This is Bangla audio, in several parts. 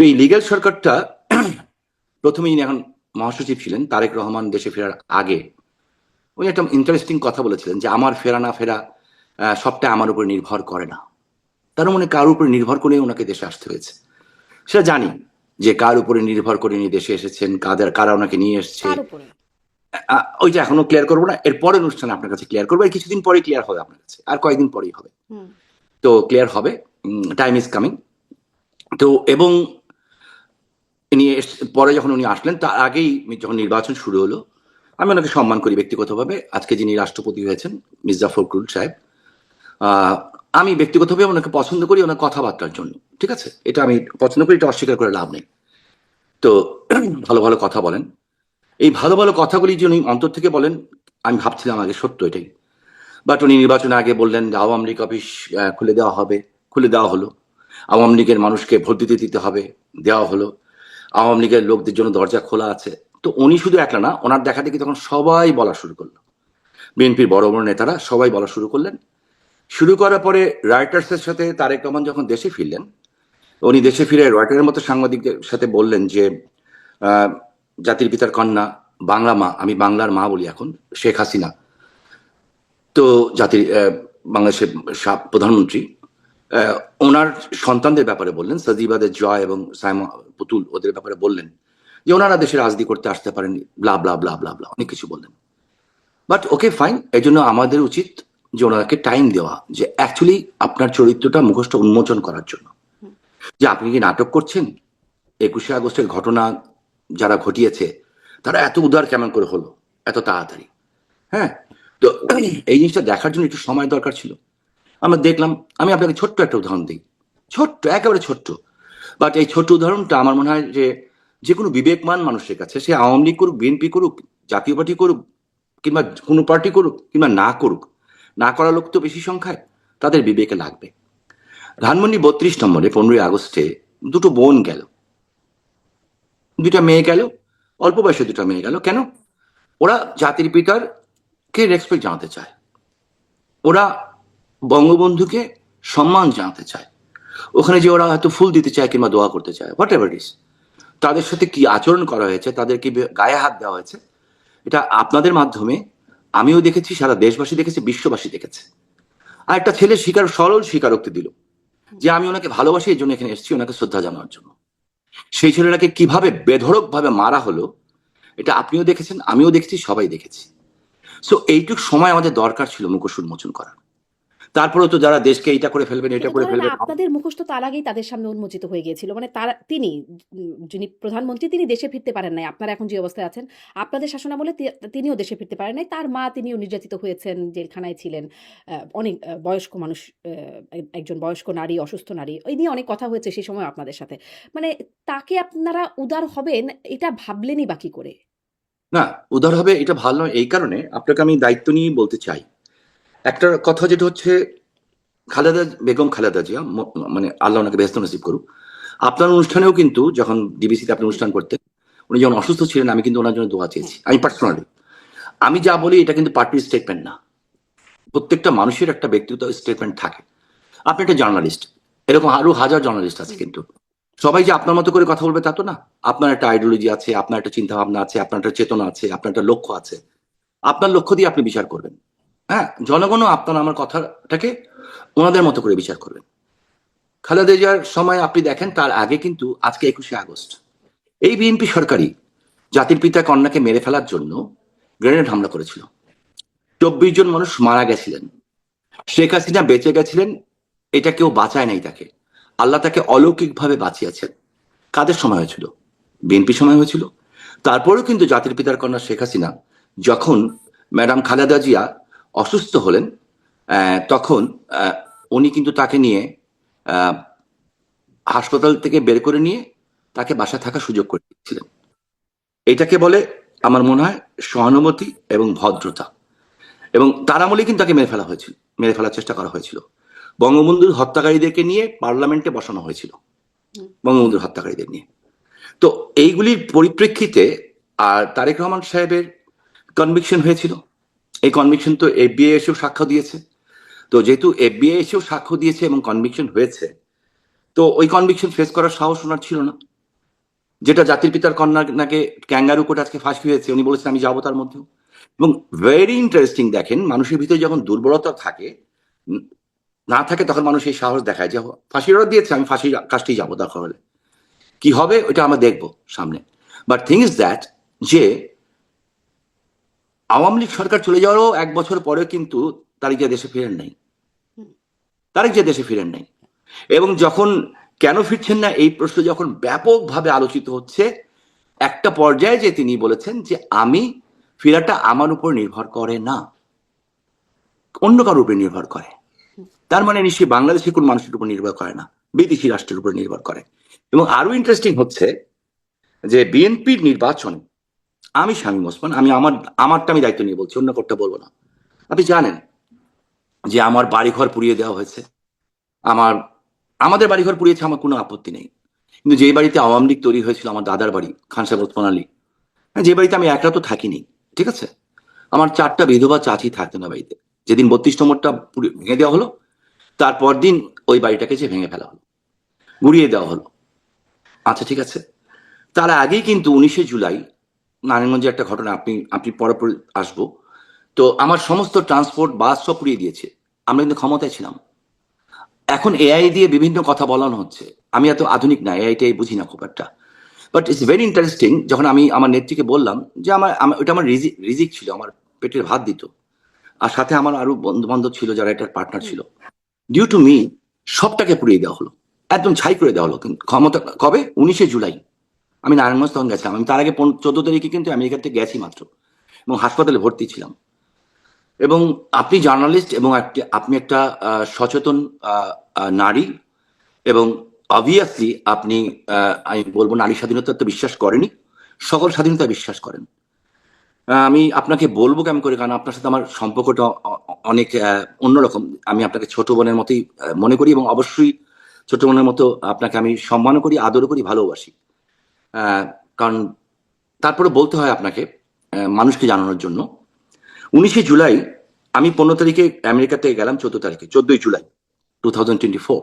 তো এই লিগ্যাল সরকারটা প্রথমে ইনি এখন মহাসচিব ছিলেন তারেক রহমান দেশে ফেরার আগে উনি একটা ইন্টারেস্টিং কথা বলেছিলেন যে আমার ফেরা না ফেরা সবটা আমার উপর নির্ভর করে না। তার মানে কার উপর নির্ভর করে ওনাকে দেশে আসতে হয়েছে সেটা জানি, যে কার উপরে নির্ভর করে উনি দেশে এসেছেন, কারা ওনাকে নিয়ে এসছে। কার উপরে? ওই যে এখনো ক্লিয়ার করবো না, এর পরের অনুষ্ঠানে আপনার কাছে ক্লিয়ার করবো, কিছুদিন পরে ক্লিয়ার হবে আপনার কাছে, আর কয়েকদিন পরেই হবে। তো ক্লিয়ার হবে, টাইম ইজ কামিং। তো এবং পরে যখন উনি আসলেন তার আগেই যখন নির্বাচন শুরু হলো, আমি ওনাকে সম্মান করি ব্যক্তিগতভাবে। আজকে যিনি রাষ্ট্রপতি হয়েছেন মির্জা ফখরুল সাহেব, আমি ব্যক্তিগতভাবে ওনাকে পছন্দ করি ওনার কথাবার্তার জন্য, ঠিক আছে, এটা আমি পছন্দ করি, এটা অস্বীকার করে লাভ নেই। তো ভালো ভালো কথা বলেন, এই ভালো ভালো কথাগুলি যে উনি অন্তর থেকে বলেন আমি ভাবছিলাম আগে সত্য এটাই, বাট উনি নির্বাচনের আগে বললেন যে আওয়ামী লীগ অফিস খুলে দেওয়া হবে, খুলে দেওয়া হলো। আওয়ামী লীগের মানুষকে ভোট দিতে হবে, দেওয়া হলো। আওয়ামী লীগের লোকদের জন্য দরজা খোলা আছে। তো উনি শুধু একলা না, ওনার দেখা দেখি তখন সবাই বলা শুরু করলো, বিএনপির বড় বড় নেতারা সবাই বলা শুরু করলেন। শুরু করার পরে রয়টার্সের সাথে তারেক রহমান যখন দেশে ফিরলেন, উনি দেশে ফিরে রয়টার্সের মতো সাংবাদিকদের সাথে বললেন যে জাতির পিতার কন্যা, বাংলা মা, আমি বাংলার মা বলি এখন, শেখ হাসিনা তো জাতির বাংলাদেশের প্রধানমন্ত্রী, ওনার সন্তানদের ব্যাপারে বললেন, সাজিবাদের জয় এবং সাইমা পুতুল ওদের ব্যাপারে বললেন যে ওনারা দেশে রাজনীতি করতে আসতে পারেনি, ব্লা ব্লা ব্লা ব্লা ব্লা অনেক কিছু বললেন। বাট ওকে ফাইন, এই জন্য আমাদের উচিত যে ওনাকে টাইম দেওয়া, যে অ্যাকচুয়ালি আপনার চরিত্রটা মুখোশটা উন্মোচন করার জন্য, যে আপনি কি নাটক করছেন। 21শে আগস্টের ঘটনা যারা ঘটিয়েছে তারা এত উদার কেমন করে হলো এত তাড়াতাড়ি? হ্যাঁ, তো এই জিনিসটা দেখার জন্য একটু সময় দরকার ছিল। আমরা দেখলাম, আমি আপনাকে ছোট্ট একটা উদাহরণ দিই, ছোট্ট, একেবারে ছোট্ট, বাট এই ছোট্ট উদাহরণটা আমার মনে হয় যে কোনো বিবেকমান মানুষের কাছে, সে আওয়ামী লীগ করুক, বিএনপি করুক, জাতীয় পার্টি করুক, কিংবা কোনো পার্টি করুক, কিংবা না করুক, না করা লোক তো বেশি সংখ্যায়, তাদের বিবেকে লাগবে। ধানমন্ডি 32 নম্বরে 15ই আগস্টে দুটো বোন গেল, দুটা মেয়ে গেল, অল্প বয়সে দুটা মেয়ে গেল। কেন? ওরা জাতির পিতার কে রেসপেক্ট জানাতে চায়, ওরা বঙ্গবন্ধুকে সম্মান জানাতে চায়, ওখানে যে ওরা হয়তো ফুল দিতে চায় কিংবা দোয়া করতে চায়, হোয়াট এভার ইস। তাদের সাথে কি আচরণ করা হয়েছে, তাদেরকে গায়ে হাত দেওয়া হয়েছে, এটা আপনাদের মাধ্যমে আমিও দেখেছি, সারা দেশবাসী দেখেছে, বিশ্ববাসী দেখেছে। আর একটা ছেলে সরল স্বীকারোক্তি দিল যে আমি ওনাকে ভালোবাসি, এই জন্য এখানে এসেছি ওনাকে শ্রদ্ধা জানানোর জন্য। সেই ছেলেটাকে কিভাবে বেধড়ক ভাবে মারা হলো, এটা আপনিও দেখেছেন, আমিও দেখেছি, সবাই দেখেছি। সো এইটুক সময় আমাদের দরকার ছিল মুখোশ উন্মোচন করার। তারপরে তো যারা দেশকে এটা করে ফেলবেন, এটা করে ফেলবেন, আপনাদের মুখোশ তো তার আগেই তাদের সামনে উন্মোচিত হয়ে গিয়েছিল। মানে তিনি যিনি প্রধানমন্ত্রী তিনি দেশে ফিরতে পারেন নাই। আপনারা এখন যে অবস্থায় আছেন, আপনাদের শাসনামলে তিনিও দেশে ফিরতে পারেন নাই। তার মা, তিনিও নির্যাতিত হয়েছেন, জেলখানায় ছিলেন। অনেক বয়স্ক মানুষ, একজন বয়স্ক নারী, অসুস্থ নারী, এই নিয়ে অনেক কথা হয়েছে সেই সময় আপনাদের সাথে। মানে তাকে আপনারা উদার হবেন এটা ভাবলেনই বাকি করে? না, উদার হবে এটা ভালো নয়। এই কারণে আপনাকে আমি দায়িত্ব নিয়ে বলতে চাই একটা কথা, যেটা হচ্ছে বেগম খালেদা জিয়া, মানে আল্লাহ ওনাকে ব্যস্ত নসিব করুক, আপনার অনুষ্ঠানেও কিন্তু যখন ডিবিসিতে আপনি অনুষ্ঠান করতেন, উনি যখন অসুস্থ ছিলেন, আমি কিন্তু ওনার জন্য দোয়া চেয়েছি, আমি পার্সোনালি। আমি যা বলি এটা কিন্তু পার্টির স্টেটমেন্ট না, প্রত্যেকটা মানুষের একটা ব্যক্তিগত স্টেটমেন্ট থাকে। আপনি একটা জার্নালিস্ট, এরকম আরো হাজার জার্নালিস্ট আছে, কিন্তু সবাই যে আপনার মতো করে কথা বলবে তা তো না। আপনার একটা আইডিওলজি আছে, আপনার একটা চিন্তা ভাবনা আছে, আপনার একটা চেতনা আছে, আপনার একটা লক্ষ্য আছে, আপনার লক্ষ্য দিয়ে আপনি বিচার করবেন। হ্যাঁ, জনগণও আপনার আমার কথাটাকে ওনাদের মতো করে বিচার করবেন। খালেদা জিয়ার সময় আপনি দেখেন, তার আগে কিন্তু আজকে 21শে আগস্ট এই বিএনপি সরকারই জাতির পিতা কন্যাকে মেরে ফেলার জন্য গ্রেনেড হামলা করেছিল, 24 জন মানুষ মারা গেছিলেন। শেখ হাসিনা বেঁচে গেছিলেন, এটা কেউ বাঁচায় নাই তাকে, আল্লাহ তাকে অলৌকিকভাবে বাঁচিয়েছেন। কাদের সময় হয়েছিল? বিএনপি সময় হয়েছিল। তারপরেও কিন্তু জাতির পিতার কন্যা শেখ হাসিনা যখন ম্যাডাম খালেদা জিয়া অসুস্থ হলেন, তখন উনি কিন্তু তাকে নিয়ে হাসপাতাল থেকে বের করে নিয়ে তাকে বাসায় থাকার সুযোগ করে দিয়েছিলেন। এটাকে বলে আমার মনে হয় সহানুভূতি এবং ভদ্রতা। এবং তার আমলে কিন্তু তাকে মেরে ফেলার চেষ্টা করা হয়েছিল। বঙ্গবন্ধুর হত্যাকারীদেরকে নিয়ে পার্লামেন্টে বসানো হয়েছিল, বঙ্গবন্ধুর হত্যাকারীদের নিয়ে। তো এইগুলির পরিপ্রেক্ষিতে আর তারেক রহমান সাহেবের কনভিকশন হয়েছিল, এই কনভিকশন তো এফবিআই এসেও সাক্ষ্য দিয়েছে। তো যেহেতু এফবিআই এসেও সাক্ষ্য দিয়েছে এবং কনভিকশন হয়েছে, তো ওই কনভিকশন ফেস করার সাহস ওনার ছিল না। যেটা জাতির পিতার কন্যা নাকি ক্যাঙ্গারু কোর্ট আজকে ফাঁসি হয়েছে, উনি বলেছেন আমি যাবো তার মধ্যেও। এবং ভেরি ইন্টারেস্টিং, দেখেন মানুষের ভিতরে যখন দুর্বলতা থাকে না থাকে তখন মানুষ এই সাহস দেখায় যে ফাঁসির অর্ডার দিয়েছে, আমি ফাঁসির কাজটি যাবো, দরকার হলে কি হবে ওইটা আমরা দেখবো সামনে। বাট থিং ইজ দ্যাট যে আওয়ামী লীগ সরকার চলে যাওয়ারও 1 বছর পরেও কিন্তু তারিক জিয়া দেশে ফিরেন নাই, তারিক জিয়া দেশে ফিরেন নাই। এবং যখন কেন ফিরছেন না এই প্রশ্ন যখন ব্যাপকভাবে আলোচিত হচ্ছে, একটা পর্যায়ে যে তিনি বলেছেন যে আমি ফেরাটা আমার উপর নির্ভর করে না, অন্য কারোর উপর নির্ভর করে। তার মানে নিশ্চয়ই বাংলাদেশের কোন মানুষের উপর নির্ভর করে না, বিদেশি রাষ্ট্রের উপর নির্ভর করে। এবং আরো ইন্টারেস্টিং হচ্ছে যে বিএনপির নির্বাচন, আমি শামীম ওসমান, আমি আমারটা আমি দায়িত্ব নিয়ে বলছি, অন্য কোনটা বলবো না। আপনি জানেন যে আমার বাড়িঘর পুড়িয়ে দেওয়া হয়েছে, আমাদের বাড়িঘর পুড়িয়েছে, আমার কোনো আপত্তি নেই। কিন্তু যে বাড়িতে আওয়ামী লীগ তৈরি হয়েছিল, আমার দাদার বাড়ি খান সাহেব ওসমান আলী, যে বাড়িতে আমি একলা তো থাকিনি, ঠিক আছে, আমার 4টা বিধবা চাচি থাকতেন না বাড়িতে। যেদিন 32 নম্বরটা ভেঙে দেওয়া হলো, তারপর দিন ওই বাড়িটাকে যে ভেঙে ফেলা হলো, গুড়িয়ে দেওয়া হলো। আচ্ছা ঠিক আছে, তার আগেই কিন্তু 19শে জুলাই নারায়ণগঞ্জে একটা ঘটনা, আপনি পরে আসবো। তো আমার সমস্ত ট্রান্সপোর্ট বাস সব পুড়িয়ে দিয়েছে, আমরা কিন্তু ক্ষমতায় ছিলাম। এখন এআই দিয়ে বিভিন্ন কথা বলানো হচ্ছে, আমি এত আধুনিক না, এআইটাই বুঝি না খুব একটা। বাট ইটস ভেরি ইন্টারেস্টিং, যখন আমি আমার নেত্রীকে বললাম যে ওইটা আমার রিজিক ছিল, আমার পেটের ভাত দিত, আর সাথে আমার আরো বন্ধু বান্ধব ছিল যারা এটার পার্টনার ছিল, ডিউ টু মি সবটাকে পুড়িয়ে দেওয়া হলো, একদম ছাই করে দেওয়া হলো। ক্ষমতা কবে? 19শে জুলাই। আমি নারায়ণগঞ্জ তখন গেছিলাম, আমি তার আগে 14 তারিখে কিন্তু আমেরিকা থেকে গেছি মাত্র, এবং হাসপাতালে ভর্তি ছিলাম। এবং আপনি জার্নালিস্ট এবং আপনি একটা সচেতন নারী, এবং অবভিয়াসলি আপনি আমি বলবো নারী স্বাধীনতা তো বিশ্বাস করেনি, সকল স্বাধীনতা বিশ্বাস করেন। আমি আপনাকে বলবো কেমন করে, কারণ আপনার সাথে আমার সম্পর্কটা অনেক অন্যরকম। আমি আপনাকে ছোট বোনের মতোই মনে করি, এবং অবশ্যই ছোট বোনের মতো আপনাকে আমি সম্মান করি, আদর করি, ভালোবাসি। কারণ তারপরে বলতে হয় আপনাকে মানুষকে জানানোর জন্য, 19শে জুলাই আমি 15 তারিখে আমেরিকা থেকে গেলাম, 14 তারিখে, 14ই জুলাই 2024।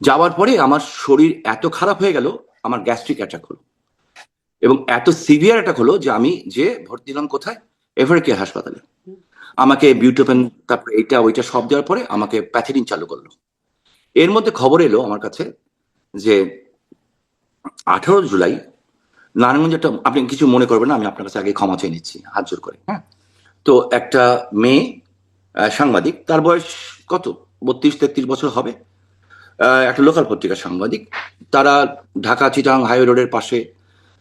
যাওয়ার পরে আমার শরীর এত খারাপ হয়ে গেল, আমার গ্যাস্ট্রিক অ্যাটাক হলো, এবং এত সিভিয়ার অ্যাটাক হলো যে আমি যে ভর্তি হলাম কোথায়, এভারকেয়ার হাসপাতালে। আমাকে বিউটোপেন, তারপরে এটা ওইটা সব দেওয়ার পরে আমাকে প্যাথেডিন চালু করলো। এর মধ্যে খবর এলো আমার কাছে যে 18 জুলাই নারায়ণগঞ্জ একটা, আপনি কিছু মনে করবেন না, আমি আপনার কাছে আগে ক্ষমা চেয়ে নিচ্ছি হাত জোর করে, হ্যাঁ। তো একটা মেয়ে সাংবাদিক, তার বয়স কত 32-33 বছর হবে, একটা লোকাল পত্রিকার সাংবাদিক। তারা ঢাকা চিটাং হাইওয়ে রোডের পাশে,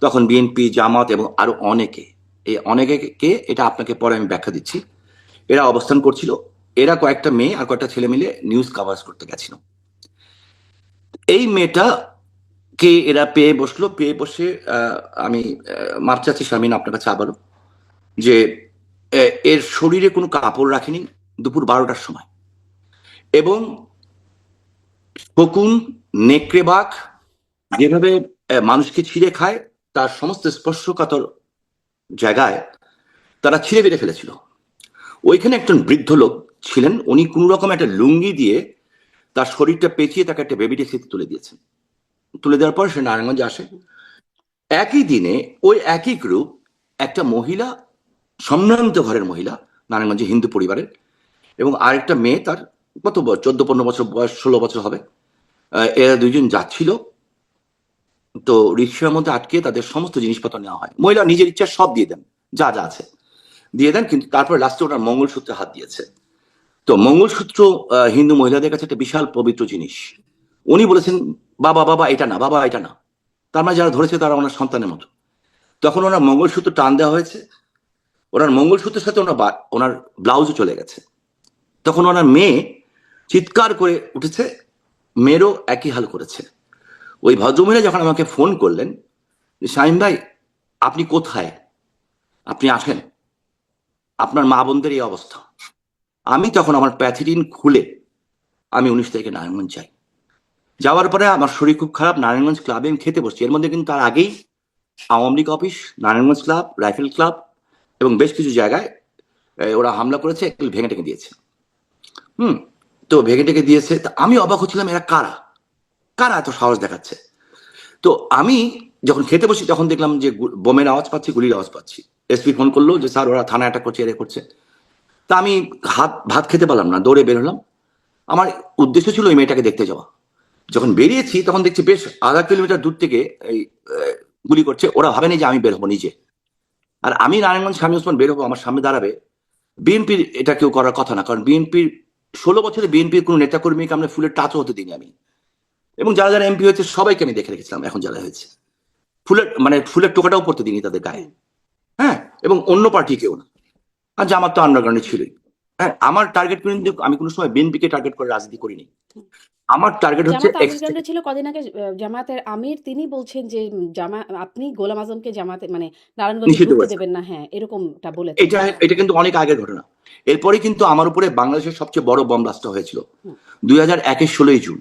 তখন বিএনপি, জামাত এবং আরো অনেকে, এই অনেকে এটা আপনাকে পরে আমি ব্যাখ্যা দিচ্ছি, এরা অবস্থান করছিল। এরা কয়েকটা মেয়ে আর কয়েকটা ছেলে মিলে নিউজ কাভার করতে গেছিল। এই মেয়েটা কে এরা পেয়ে বসলো, পেয়ে বসে আমি মাপ চাচ্ছি শারমিন আপনার কাছে আবারও, যে এর শরীরে কোনো কাপড় রাখেনি দুপুর 12টার সময়, এবং শকুন, নেকড়ে বাঘ যেভাবে মানুষকে ছিঁড়ে খায়, তার সমস্ত স্পর্শকাতর জায়গায় তারা ছিঁড়ে বেড়ে ফেলেছিল। ওইখানে একজন বৃদ্ধ লোক ছিলেন, উনি কোন রকম একটা লুঙ্গি দিয়ে তার শরীরটা পেঁচিয়ে তাকে একটা বেবি ট্যাক্সিতে তুলে দিয়েছেন। তুলে দেওয়ার পর সে নারায়ণগঞ্জে আসে। একই দিনে ওই একই গ্রুপ, একটা মহিলা, সম্ভ্রান্ত ঘরের মহিলা, নারায়ণগঞ্জে হিন্দু পরিবারের, এবং আরেকটা মেয়ে, তার কত 14-15 বছর বয়স, 16 বছর হবে, এরা দুইজন যাচ্ছিল। তো রিক্সার মধ্যে আটকে তাদের সমস্ত জিনিসপত্র নেওয়া হয়, মহিলা নিজের ইচ্ছা সব দিয়ে দেন, যা যা আছে দিয়ে দেন, কিন্তু তারপরে লাস্টে ওনার মঙ্গলসূত্রে হাত দিয়েছে। তো মঙ্গলসূত্র হিন্দু মহিলাদের কাছে একটা বিশাল পবিত্র জিনিস। উনি বলেছেন বাবা বাবা এটা না, বাবা এটা না। তার মানে যারা ধরেছে তারা ওনার সন্তানের মতো। তখন ওনার মঙ্গলসূত্র টান দেওয়া হয়েছে, ওনার মঙ্গলসূত্রের সাথে ওনার ব্লাউজও চলে গেছে। তখন ওনার মেয়ে চিৎকার করে উঠেছে, মেয়েরও একই হাল করেছে। ওই ভদ্রমহিলা যখন আমাকে ফোন করলেন যে শামীম ভাই আপনি কোথায়, আপনি আসেন, আপনার মা বোনদের এই অবস্থা, আমি তখন আমার প্যাথিডিন খুলে আমি 19 তারিখে নারায়ণগঞ্জ যাই। যাওয়ার পরে আমার শরীর খুব খারাপ, নারায়ণগঞ্জ ক্লাবে আমি খেতে বসছি। এর মধ্যে কিন্তু তার আগেই Awami League office, Narayanganj club, rifle club এবং বেশ কিছু জায়গায় ওরা হামলা করেছে, ভেঙে টেঙে দিয়েছে। তো ভেঙে টেঙে দিয়েছে। তা আমি অবাক হচ্ছিলাম, এরা কারা, কারা এত সাহস দেখাচ্ছে। তো আমি যখন খেতে বসি তখন দেখলাম যে বোমের আওয়াজ পাচ্ছি, গুলির আওয়াজ পাচ্ছি। এসপি ফোন করলো যে স্যার ওরা থানা অ্যাটাক করছে, এরে করছে। তা আমি ভাত খেতে পারলাম না, দৌড়ে বের হলাম। আমার উদ্দেশ্য ছিল ওই মেয়েটাকে দেখতে যাওয়া। যখন বেরিয়েছি তখন দেখছি বেশ আধা কিলোমিটার দূর থেকে এই গুলি করছে। ওরা ভাবেনি যে আমি বের হবো নিজে। আর আমি নারায়ণগঞ্জ স্বামী ওসমান বের হবো, আমার সামনে দাঁড়াবে। বিএনপির এটা কেউ করার কথা না, কারণ বিএনপির 16 বছরে বিএনপির কোনো নেতাকর্মীকে আমরা ফুলের টাচও হতে দিইনি আমি। এবং যারা যারা এমপি হয়েছে সবাইকে আমি দেখে রেখেছিলাম, এখন যারা হয়েছে ফুলের টোকাটাও পড়তে দিইনি তাদের গায়ে। হ্যাঁ, এবং অন্য পার্টি কেউ না। আর জামাত তো আন্ডারগ্রাউন্ডে ছিলই। হ্যাঁ, আমার টার্গেট কিন্তু আমি কোনো সময় বিএনপিকে টার্গেট করে রাজনীতি করিনি। আমার টার্গেট হচ্ছে জামাত আন্ডারগ্রাউন্ডে ছিল কদিন আগে। জামাতের আমির তিনি বলছেন যে আপনি গোলাম আজমকে জামাতে মানে নারায়ণগঞ্জে নিষিদ্ধ ঢুকতে করেছে। দেবেন না, হ্যাঁ এরকমটা বলেছেন। এটা এটা কিন্তু অনেক আগের ঘটনা। এরপরে কিন্তু আমার উপরে বাংলাদেশের সবচেয়ে বড় বম ব্লাস্টটা হয়েছিল হুম। 2001-এর 16ই জুন,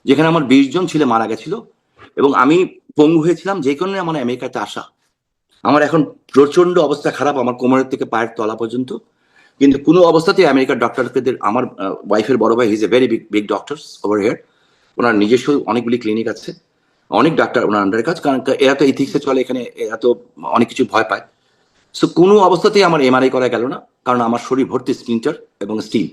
যেখানে আমার 20 জন ছেলে মারা গেছিল এবং আমি পঙ্গু হয়েছিলাম, যে কারণে আমার আমেরিকাতে আসা। আমার এখন প্রচন্ড অবস্থা খারাপ, আমার কোমরের থেকে পায়ের তলা পর্যন্ত। কিন্তু কোনো অবস্থাতেই আমেরিকার ডক্টরদের, আমার ওয়াইফের বড় ভাই, he's a very big doctors over here. ওনার নিজস্ব অনেকগুলি ক্লিনিক আছে, অনেক ডাক্তার ওনার আন্ডারে কাজ, কারণ এরা তো ইথিক্সে চলে, এখানে এরা তো অনেক কিছু ভয় পায়। সো কোনো অবস্থাতেই আমার এমআরআই করা গেল না, কারণ আমার শরীর ভর্তি স্প্লিন্টার এবং স্টিল।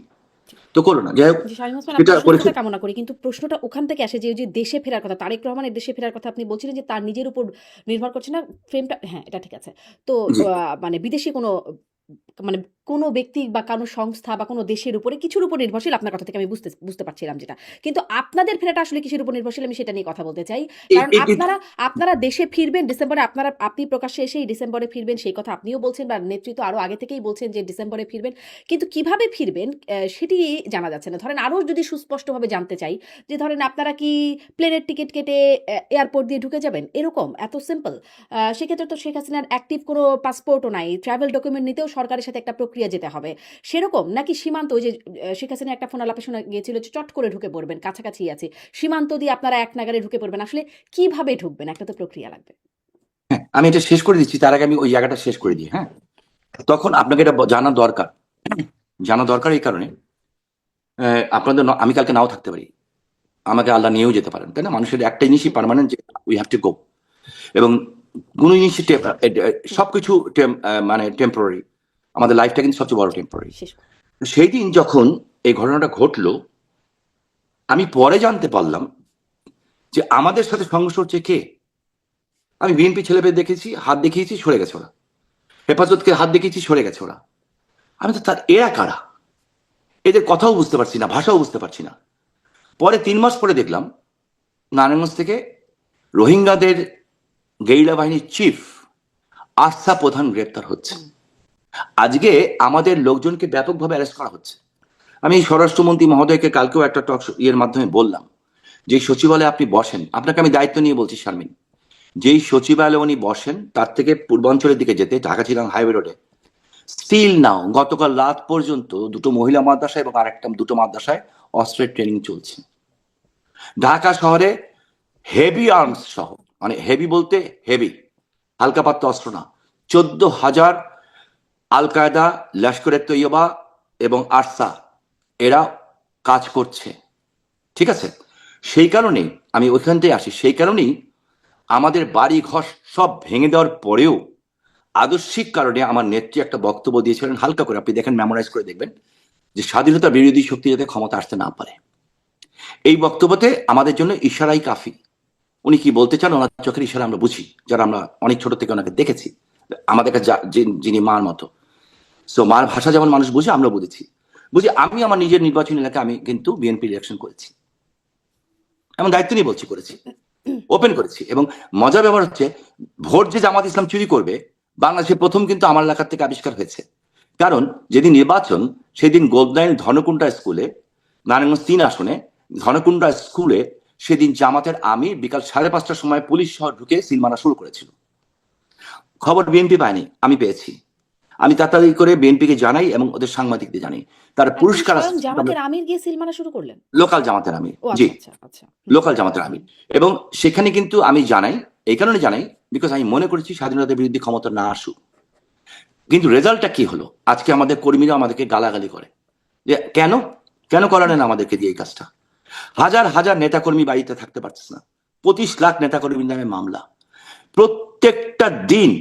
তো করলো না, যাই হোক জি শামীম ওসমান, সেটা আপনার করেছি। সুস্থতা কামনা করি। কিন্তু প্রশ্নটা ওখান থেকে আসে যে ওই যে দেশে ফেরার কথা, তারেক রহমানের দেশে ফেরার কথা আপনি বলছিলেন যে তার নিজের উপর নির্ভর করছে না ফ্রেমটা, হ্যাঁ এটা ঠিক আছে। তো জি, মানে বিদেশি কোনো মানে কোনো ব্যক্তি বা কোনো সংস্থা বা কোনো দেশের উপরে কিছুর উপর নির্ভরশীল, আপনার কথা থেকে আমি বুঝতে পারছিলাম যেটা। কিন্তু আপনাদের ফেরাটা আসলে কিসের উপর নির্ভরশীল, আমি সেটা নিয়ে কথা বলতে চাই। কারণ আপনারা দেশে ফিরবেন ডিসেম্বরে, আপনি প্রকাশ্যে এসেই ডিসেম্বরে ফিরবেন সেই কথা আপনিও বলছেন, বা নেতৃত্ব আরো আগে থেকেই বলছেন যে ডিসেম্বরে ফিরবেন। কিন্তু কিভাবে ফিরবেন সেটি জানা যাচ্ছে না। ধরেন আরো যদি সুস্পষ্টভাবে জানতে চাই যে ধরেন আপনারা কি প্লেনের টিকিট কেটে এয়ারপোর্ট দিয়ে ঢুকে যাবেন, এরকম এত সিম্পল? সেক্ষেত্রে তো শেখ হাসিনার অ্যাক্টিভ কোনো পাসপোর্টও নাই, ট্রাভেল ডকুমেন্ট নিতেও সরকারের সাথে একটা প্রক্রিয়া যেতে হবে। সেরকম নাকি সীমান্ত, ওই যে শেখ হাসিনা একটা ফোন আলাপে শোনা গিয়েছিল যে চট করে ঢুকে পড়বেন, কাছাকাছি আছে সীমান্ত দিয়ে আপনারা এক নাগারে ঢুকে পড়বেন, আসলে কিভাবে ঢুকবেন? একটা তো প্রক্রিয়া লাগবে। হ্যাঁ, আমি এটা শেষ করে দিচ্ছি, তার আগে আমি ওই জায়গাটা শেষ করে দিই। হ্যাঁ, তখন আপনাকে এটা জানা দরকার। জানা দরকার এই কারণে, আমি কালকে নাও থাকতে পারি, আমাকে আল্লাহ নিয়েও যেতে পারেন, তাই না? মানুষের একটা জিনিসই পার্মানেন্ট, যে উই হ্যাভ টু গো। এবং কোন জিনিসই সবকিছু মানে টেম্পোরারি। আমাদের লাইফটা কিন্তু সবচেয়ে বড় টেম্পোরারি। শেষ। সেই দিন যখন এই ঘটনাটা ঘটলো, আমি পরে জানতে পারলাম যে আমাদের সাথে সংঘর্ষ হচ্ছে কে। আমি বিএনপি ছেলেপেলে দেখেছি, হাত দেখিয়েছি, সরে গেছে ওরা। হেফাজতকে হাত দেখিয়েছি, সরে গেছে ওরা। আমি তো তার এরা কারা, এদের কথাও বুঝতে পারছি না, ভাষাও বুঝতে পারছি না। পরে 3 মাস পরে দেখলাম নারায়ণগঞ্জ থেকে রোহিঙ্গাদের গেরিলা বাহিনীর চিফ আস্থা প্রধান গ্রেপ্তার হচ্ছে। আজকে আমাদের লোকজনকে ব্যাপকভাবে অ্যারেস্ট করা হচ্ছে। আমি স্বরাষ্ট্রমন্ত্রী মহোদয়কে কালকেও একটা ইয়ের মাধ্যমে বললাম, যে সচিবালয়ে আপনি বসেন, আপনাকে আমি দায়িত্ব নিয়ে বলছি শারমিন, যেই সচিবালয়ে উনি বসেন তার থেকে পূর্বাঞ্চলের দিকে যেতে, ঢাকা চিরাং হাইওয়ে রোডে স্টিল নাও গতকাল রাত পর্যন্ত 2টো মহিলা মাদ্রাসা এবং দুটো মাদ্রাসায় অস্ত্রের ট্রেনিং চলছে। ঢাকা শহরে হেভি আর্মস সহ, মানে হেভি বলতে হেভি, হালকা পাত্র অস্ত্র না, 14,000 আল কায়দা, লস্করে তৈয়বা এবং আরসা এরা কাজ করছে। ঠিক আছে, সেই কারণে আমি ওইখান থেকে আসি। সেই কারণেই আমাদের বাড়ি ঘর সব ভেঙে দেওয়ার পরেও আদর্শিক কারণে আমার নেত্রী একটা বক্তব্য দিয়েছিলেন, হালকা করে আপনি দেখেন, মেমোরাইজ করে দেখবেন, যে স্বাধীনতা বিরোধী শক্তি যাতে ক্ষমতা আসতে না পারে। এই বক্তব্যতে আমাদের জন্য ইশারাই কাফি। উনি কি বলতে চান ওনার চোখের ইশারা আমরা বুঝি, যারা আমরা অনেক ছোট থেকে ওনাকে দেখেছি, আমাদের কাছে যিনি মার মতো। সো মার ভাষা যেমন মানুষ বুঝে, আমরা বুঝেছি। আমি আমার নিজের নির্বাচনী এলাকায় আমি কিন্তু বিএনপি ইলেকশন করেছি, এমন দায়িত্ব নিয়ে বলছি, করেছি, ওপেন করেছি। এবং মজার ব্যাপার হচ্ছে, ভোট যে জামাত ইসলাম চুরি করবে বাংলাদেশে প্রথম কিন্তু আমার এলাকার থেকে আবিষ্কার হয়েছে। কারণ যেদিন নির্বাচন, সেদিন গোলদাইন ধনকুণ্ডা স্কুলে, নারায়ণগঞ্জ 3 আসনে ধনকুণ্ডা স্কুলে, সেদিন জামাতের আমির বিকাল 5:30টার সময় পুলিশ সহ ঢুকে সিল মারা শুরু করেছিল। খবর বিএনপি পায়নি, আমি পেয়েছি। আমি তাড়াতাড়ি করে বিএনপিকে জানাই এবং ওদের সাংবাদিকদের জানাই। তার আপনি পুরস্কার স্বয়ং জামাতের আমির গিয়ে সিল মারা শুরু করলেন? লোকাল জামাতের আমির, ও জি, আচ্ছা আচ্ছা আচ্ছা। লোকাল জামাতের আমির। এবং সেখানে কিন্তু আমি জানাই, এই কারণে জানাই বিকজ আমি মনে করেছি স্বাধীনতার বিরুদ্ধে ক্ষমতা না আসুক। কিন্তু রেজাল্টটা কি হলো, আজকে আমাদের কর্মীরা আমাদেরকে গালাগালি করে, যে কেন কেন করালেন আমাদেরকে দিয়ে এই কাজটা। হাজার হাজার নেতাকর্মী বাড়িতে থাকতে পারছে না, 25 লাখ নেতাকর্মীর নামে মামলা, প্রত্যেকটা দিন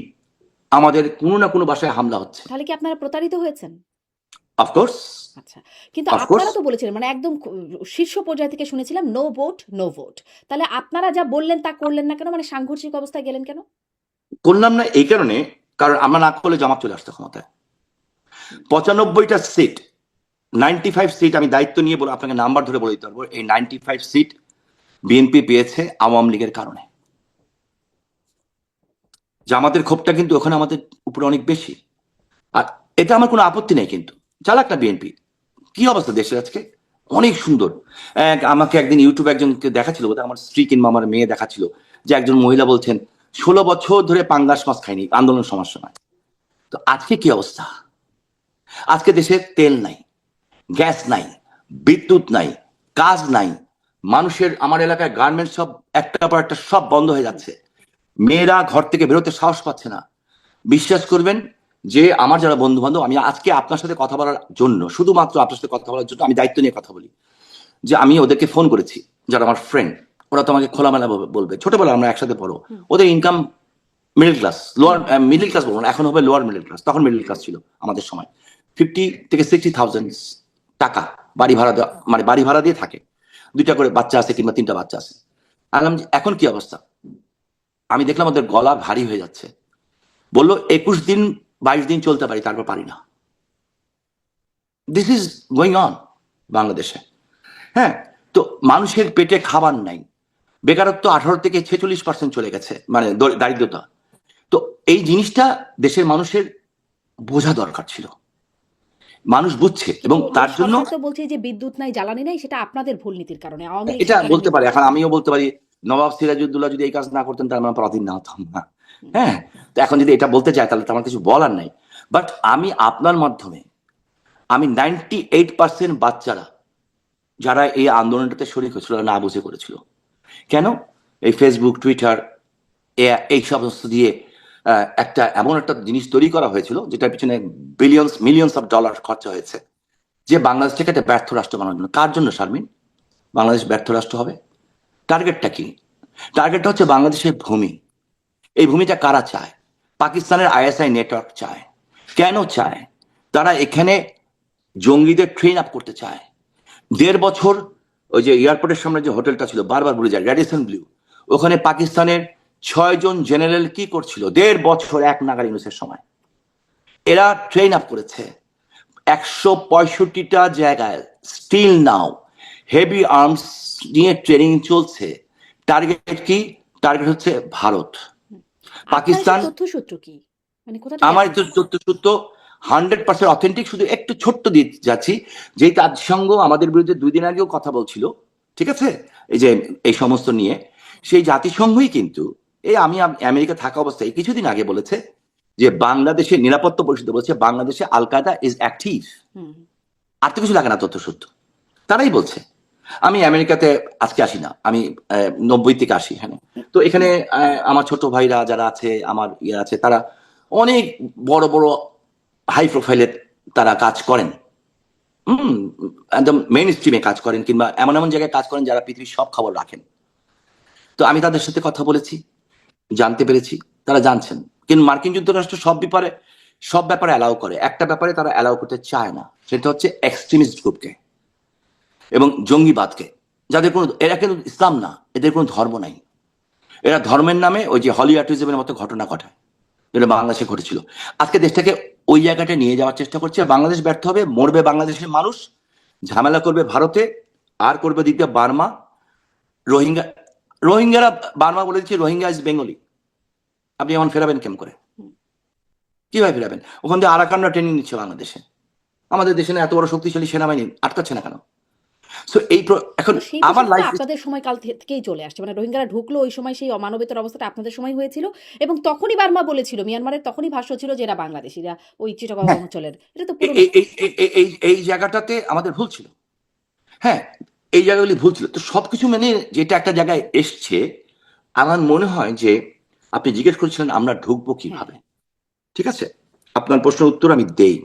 আমাদের কোনো না কোনো বাসায় হামলা হচ্ছে। তাহলে কি আপনারা প্রতারিত হয়েছেন? অফকোর্স, আচ্ছা, কিন্তু অফকোর্স। আপনারা তো বলেছিলেন মানে একদম শীর্ষ পর্যায় থেকে শুনেছিলাম নো ভোট, নো ভোট। তাহলে আপনারা যা বললেন তা করলেন না কেন? মানে সাংঘর্ষিক অবস্থায় গেলেন কেন? করলাম না এই কারণে, কারণ আমরা না করলে জামাত চলে আসতো ক্ষমতায়। 95টা সিট, 95 সিট, আমি দায়িত্ব নিয়ে বলে আপনাকে নাম্বার ধরে বলে দিতে পারবো, এই 95 সিট বিএনপি পেয়েছে আওয়ামী লীগের কারণে। জামাতের ক্ষোভটা কিন্তু ওখানে আমাদের উপরে অনেক বেশি। আর এটা আমার কোনো আপত্তি নেই, কিন্তু চালাক না বিএনপি। কি অবস্থা দেশের আজকে, অনেক সুন্দর। আমাকে একদিন ইউটিউবে একজনকে দেখাচ্ছিল, বোধহয় আমার স্ত্রী কিংবা আমার মেয়ে দেখাচ্ছিল, যে একজন মহিলা বলছেন 16 বছর ধরে পাঙ্গাস মাছ খায়নি আন্দোলন সমস্যা নয়। তো আজকে কি অবস্থা? আজকে দেশে তেল নাই, গ্যাস নাই, বিদ্যুৎ নাই, কাজ নাই। মানুষের, আমার এলাকায় গার্মেন্টস সব একটার পর একটা সব বন্ধ হয়ে যাচ্ছে। মেয়েরা ঘর থেকে বেরোতে সাহস পাচ্ছে না। বিশ্বাস করবেন যে আমার যারা বন্ধু বান্ধব, আমি আজকে আপনার সাথে কথা বলার জন্য, শুধুমাত্র আপনার সাথে কথা বলার জন্য আমি দায়িত্ব নিয়ে কথা বলি, যে আমি ওদেরকে ফোন করেছি, যারা আমার ফ্রেন্ড, ওরা তো আমাকে খোলামেলা বলবে, ছোটবেলা আমরা একসাথে পড়ো, ওদের income middle class, lower middle class বলবো না, এখন হবে লোয়ার মিডল ক্লাস, তখন মিডল ক্লাস ছিল আমাদের সময়। 50 থেকে 60,000 টাকা বাড়ি ভাড়া দেওয়া, মানে বাড়ি ভাড়া দিয়ে থাকে, 2টা করে বাচ্চা আছে কিংবা 3টা বাচ্চা আছে। আলাম এখন কি অবস্থা? আমি দেখলাম ওদের গলা ভারী হয়ে যাচ্ছে। বললো 21 দিন 22 দিন চলতে পারি, তারপর পারি না। দিস ইজ গোয়িং অন বাংলাদেশে। হ্যাঁ, তো মানুষের পেটে খাবার নাই, বেকারত্ব 18 থেকে 46% চলে গেছে, মানে দারিদ্রতা। তো এই জিনিসটা দেশের মানুষের বোঝা দরকার ছিল, মানুষ বুঝছে, এবং কিন্তু তার জন্য সরকার তো বলছে যে বিদ্যুৎ নাই, জ্বালানি নাই, সেটা আপনাদের ভুল নীতির কারণে, আওয়ামী লীগ এটা সরকারের বলতে পারে। নীতির এখন কারণে। আমিও বলতে পারি নবাব সিরাজউদ্দৌলা যদি এই কাজ না করতেন তাহলে আমরা পরাধীন না হতাম না। হ্যাঁ, তো এখন যদি এটা বলতে চাই তাহলে তো আমার কিছু বলার নাই। বাট আমি আপনার মাধ্যমে, আমি 98% বাচ্চারা যারা এই আন্দোলনটাতে শরিক হয়েছিল না বুঝে করেছিল। কেন? এই ফেসবুক, টুইটার, এই সমস্ত দিয়ে একটা এমন একটা জিনিস তৈরি করা হয়েছিল যেটার পিছনে মিলিয়নস অফ ডলার খরচা হয়েছে, যে বাংলাদেশটাকে একটা ব্যর্থ রাষ্ট্র বানানোর জন্য। কার জন্য শারমিন বাংলাদেশ ব্যর্থ রাষ্ট্র হবে? টার্গেটটা কি? টার্গেটটা হচ্ছে বাংলাদেশের ভূমি। এই ভূমিটা কারা চায়? পাকিস্তানের আইএসআই নেটওয়ার্ক চায়। কেন চায়? তারা এখানে জঙ্গিদের ট্রেন আপ করতে চায়। 1.5 বছর ওই যে এয়ারপোর্টের সামনে যে হোটেলটা ছিল, বারবার ভুলে যায়, র্যাডিসন ব্লু, ওখানে পাকিস্তানের 6 জন জেনারেল কি করছিল 1.5 বছর এক নাগার ইউনুসের সময়? এরা ট্রেন আপ করেছে 165টা জায়গায়। স্টিল নাও হেভি আর্মস নিয়ে ট্রেনিং চলছে। টার্গেট কি? টার্গেট হচ্ছে ভারত, আপনার পাকিস্তান। এসব তথ্যসূত্র কি? মানে কোথা থেকে আমার আসছে? তথ্য 100% অথেন্টিক। শুধু একটু ছোট্ট দিয়ে যাচ্ছি, যেই জাতিসংঘ আমাদের বিরুদ্ধে 2 দিন আগেও কথা বলছিল, ঠিক আছে, এই যে এই সমস্ত নিয়ে, সেই জাতিসংঘই কিন্তু এই আমি আমেরিকা থাকা অবস্থায় কিছুদিন আগে বলেছে যে বাংলাদেশের নিরাপত্তা পরিষদ বলছে বাংলাদেশে আল কায়দা ইজ অ্যাক্টিভ। হুম। আর তো কিছু লাগে না তথ্যসূত্র, তারাই বলছে। আমি আমেরিকাতে আজকে আসি না, আমি 90 থেকে আসি এখানে। তো এখানে আমার ছোট ভাইরা যারা আছে, আমার ইয়ে আছে, তারা অনেক বড় বড় হাই প্রোফাইলের তারা কাজ করেন। হুম, একদম মেইন স্ট্রিমে কাজ করেন, কিংবা এমন এমন জায়গায় কাজ করেন যারা পৃথিবীর সব খবর রাখেন। তো আমি তাদের সাথে কথা বলেছি, জানতে পেরেছি তারা জানছেন। কিন্তু মার্কিন যুক্তরাষ্ট্র সব ব্যাপারে অ্যালাউ করে, একটা ব্যাপারে তারা অ্যালাউ করতে চায় না, সেটা হচ্ছে এক্সট্রিমিস্ট গ্রুপকে এবং জঙ্গিবাদকে। যাদের কোনো, এরা কিন্তু ইসলাম না, এদের কোনো ধর্ম নাই, এরা ধর্মের নামে ওই যে হলিউডিজমের মতো ঘটনা ঘটায়, যেটা বাংলাদেশে ঘটেছিল। আজকে দেশটাকে ওই জায়গাটা নিয়ে যাওয়ার চেষ্টা করছে। বাংলাদেশ ব্যর্থ হবে, মরবে বাংলাদেশের মানুষ, ঝামেলা করবে ভারতে, আর করবে দিকে বার্মা, রোহিঙ্গা। রোহিঙ্গারা, বার্মা বলে দিচ্ছে রোহিঙ্গা ইজ বেঙ্গলি। আপনি এমন ফেরাবেন কেমন করে? কিভাবে ফেরাবেন? ওখান থেকে আরাকানরা ট্রেনিং নিচ্ছে বাংলাদেশে। আমাদের দেশে না এত বড় শক্তিশালী সেনাবাহিনী, আটকাচ্ছে না কেন? সো এখন তো সেই আমার প্রসঙ্গ লাইফ, আপনাদের সময়কাল থেকেই চলে আসছে। মানে রোহিঙ্গারা ঢুকলো ওই সময় সেই অমানবিকতার অবস্থাটা আপনাদের সময় হয়েছিল এবং তখনই বার্মা বলেছিল, মিয়ানমারের তখনই ভাষ্য ছিল যে এরা বাংলাদেশিরা ওই চিটাগং হ্যাঁ, অঞ্চলের। এটা তো এই পুরনো। এই এই এই এই এই জায়গাটাতে আমাদের ভুল ছিল। হ্যাঁ, এই জায়গাগুলি ভুল ছিল। তো সবকিছু মেনে যেটা একটা জায়গায় এসছে, আমার মনে হয় যে আপনি জিজ্ঞেস করছিলেন আমরা ঢুকবো হ্যাঁ। কিভাবে, ঠিক আছে, আপনার প্রশ্নের উত্তর আমি দেই।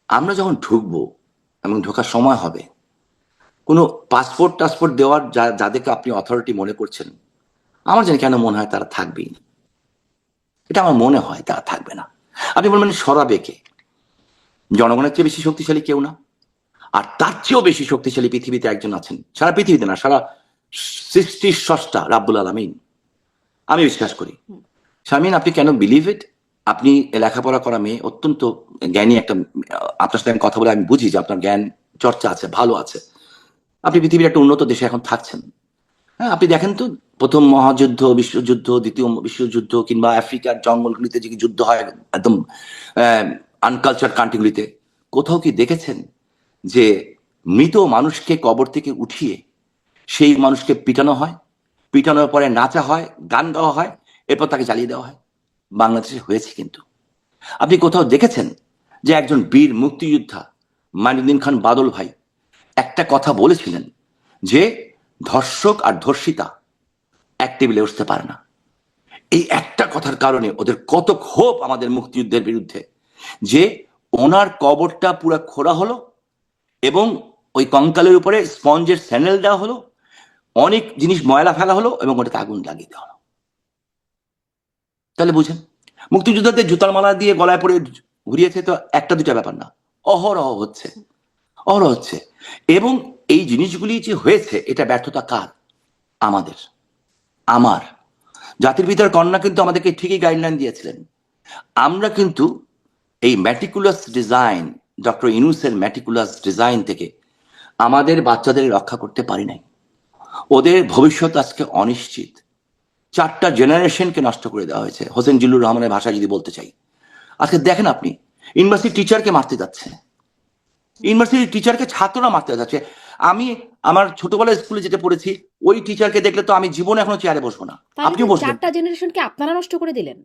আমরা যখন ঢুকবো এবং ঢোকার সময় হবে, কোনো টাসপোর্ট দেওয়ার যাদেরকে আপনি অথরিটি মনে করছেন, আমার জানি কেন মনে হয় তারা থাকবেই না। এটা আমার মনে হয় তা থাকবে না। আপনি বলবেন সরাবে কে? জনগণের চেয়ে বেশি শক্তিশালী কেউ না। আর তার চেয়েও বেশি শক্তিশালী পৃথিবীতে একজন আছেন, সারা পৃথিবীতে না, সারা সৃষ্টির স্রষ্টা রাব্বুল আলামিন। আমি বিশ্বাস করি। শারমিন, আপনি কেন বিলিভ ইট, আপনি লেখাপড়া করা মেয়ে, অত্যন্ত জ্ঞানী একটা, আপনার সাথে আমি কথা বলে আমি বুঝি যে আপনার জ্ঞান চর্চা আছে, ভালো আছে। আপনি পৃথিবীর একটা উন্নত দেশে এখন থাকছেন। হ্যাঁ, আপনি দেখেন তো, প্রথম মহাযুদ্ধ, বিশ্বযুদ্ধ, দ্বিতীয় বিশ্বযুদ্ধ, কিংবা আফ্রিকার জঙ্গলগুলিতে যে যুদ্ধ হয় একদম আনকালচার কান্ট্রিগুলিতে, কোথাও কি দেখেছেন যে মৃত মানুষকে কবর থেকে উঠিয়ে সেই মানুষকে পিটানো হয়, পিটানোর পরে নাচা হয়, গান গাওয়া হয়, এরপর তাকে জ্বালিয়ে দেওয়া হয়? বাংলাদেশে হয়েছে কিন্তু। আপনি কোথাও দেখেছেন যে একজন বীর মুক্তিযোদ্ধা মাইনুদ্দিন খান বাদল ভাই একটা কথা বলেছিলেন যে ধর্ষক আর ধর্ষিতা এক টেবিলে উঠতে পারে না? এই একটা কথার কারণে ওদের কত ক্ষোভ আমাদের মুক্তিযুদ্ধের বিরুদ্ধে, যে ওনার কবরটা পুরো খোঁড়া হলো এবং ওই কঙ্কালের উপরে স্পঞ্জের স্যান্ডেল দেওয়া হলো, অনেক জিনিস ময়লা ফেলা হলো এবং ওটাতে আগুন লাগিয়ে দেওয়া হলো। তাহলে বুঝেন, মুক্তিযোদ্ধাদের জুতার মালা দিয়ে গলায় পড়ে ঘুরিয়েছে তো একটা দুটা ব্যাপার না, অহরহ হচ্ছে, অহরহ হচ্ছে। এবং এই জিনিসগুলি যে হয়েছে, এটা ব্যর্থতা কার? আমাদের, আমার। জাতির পিতার কন্যা কিন্তু আমাদেরকে ঠিকই গাইডলাইন দিয়েছিলেন। আমরা কিন্তু এই ম্যাটিকুলাস ডিজাইন, ডক্টর ইউনূসের ম্যাটিকুলাস ডিজাইন থেকে আমাদের বাচ্চাদের রক্ষা করতে পারি নাই। ওদের ভবিষ্যৎ আজকে অনিশ্চিত। 4টা জেনারেশনকে নষ্ট করে দেওয়া হয়েছে, হোসেন জিল্লুর রহমানের ভাষায় যদি বলতে চাই। আজকে দেখেন আপনি, ইউনিভার্সিটি টিচারকে মারতে যাচ্ছে, ইউনিভার্সিটি টিচারকে ছাত্ররা মারতে যাচ্ছে। আমি আমার ছোটবেলায় স্কুলে যেটা পড়েছি, ওই টিচারকে দেখলে তো আমি জীবনে এখনো চেয়ারে বসবো না। তাহলে কি আপনিও বসবেন 4টা জেনারেশনকে আপনারা নষ্ট করে দিলেন?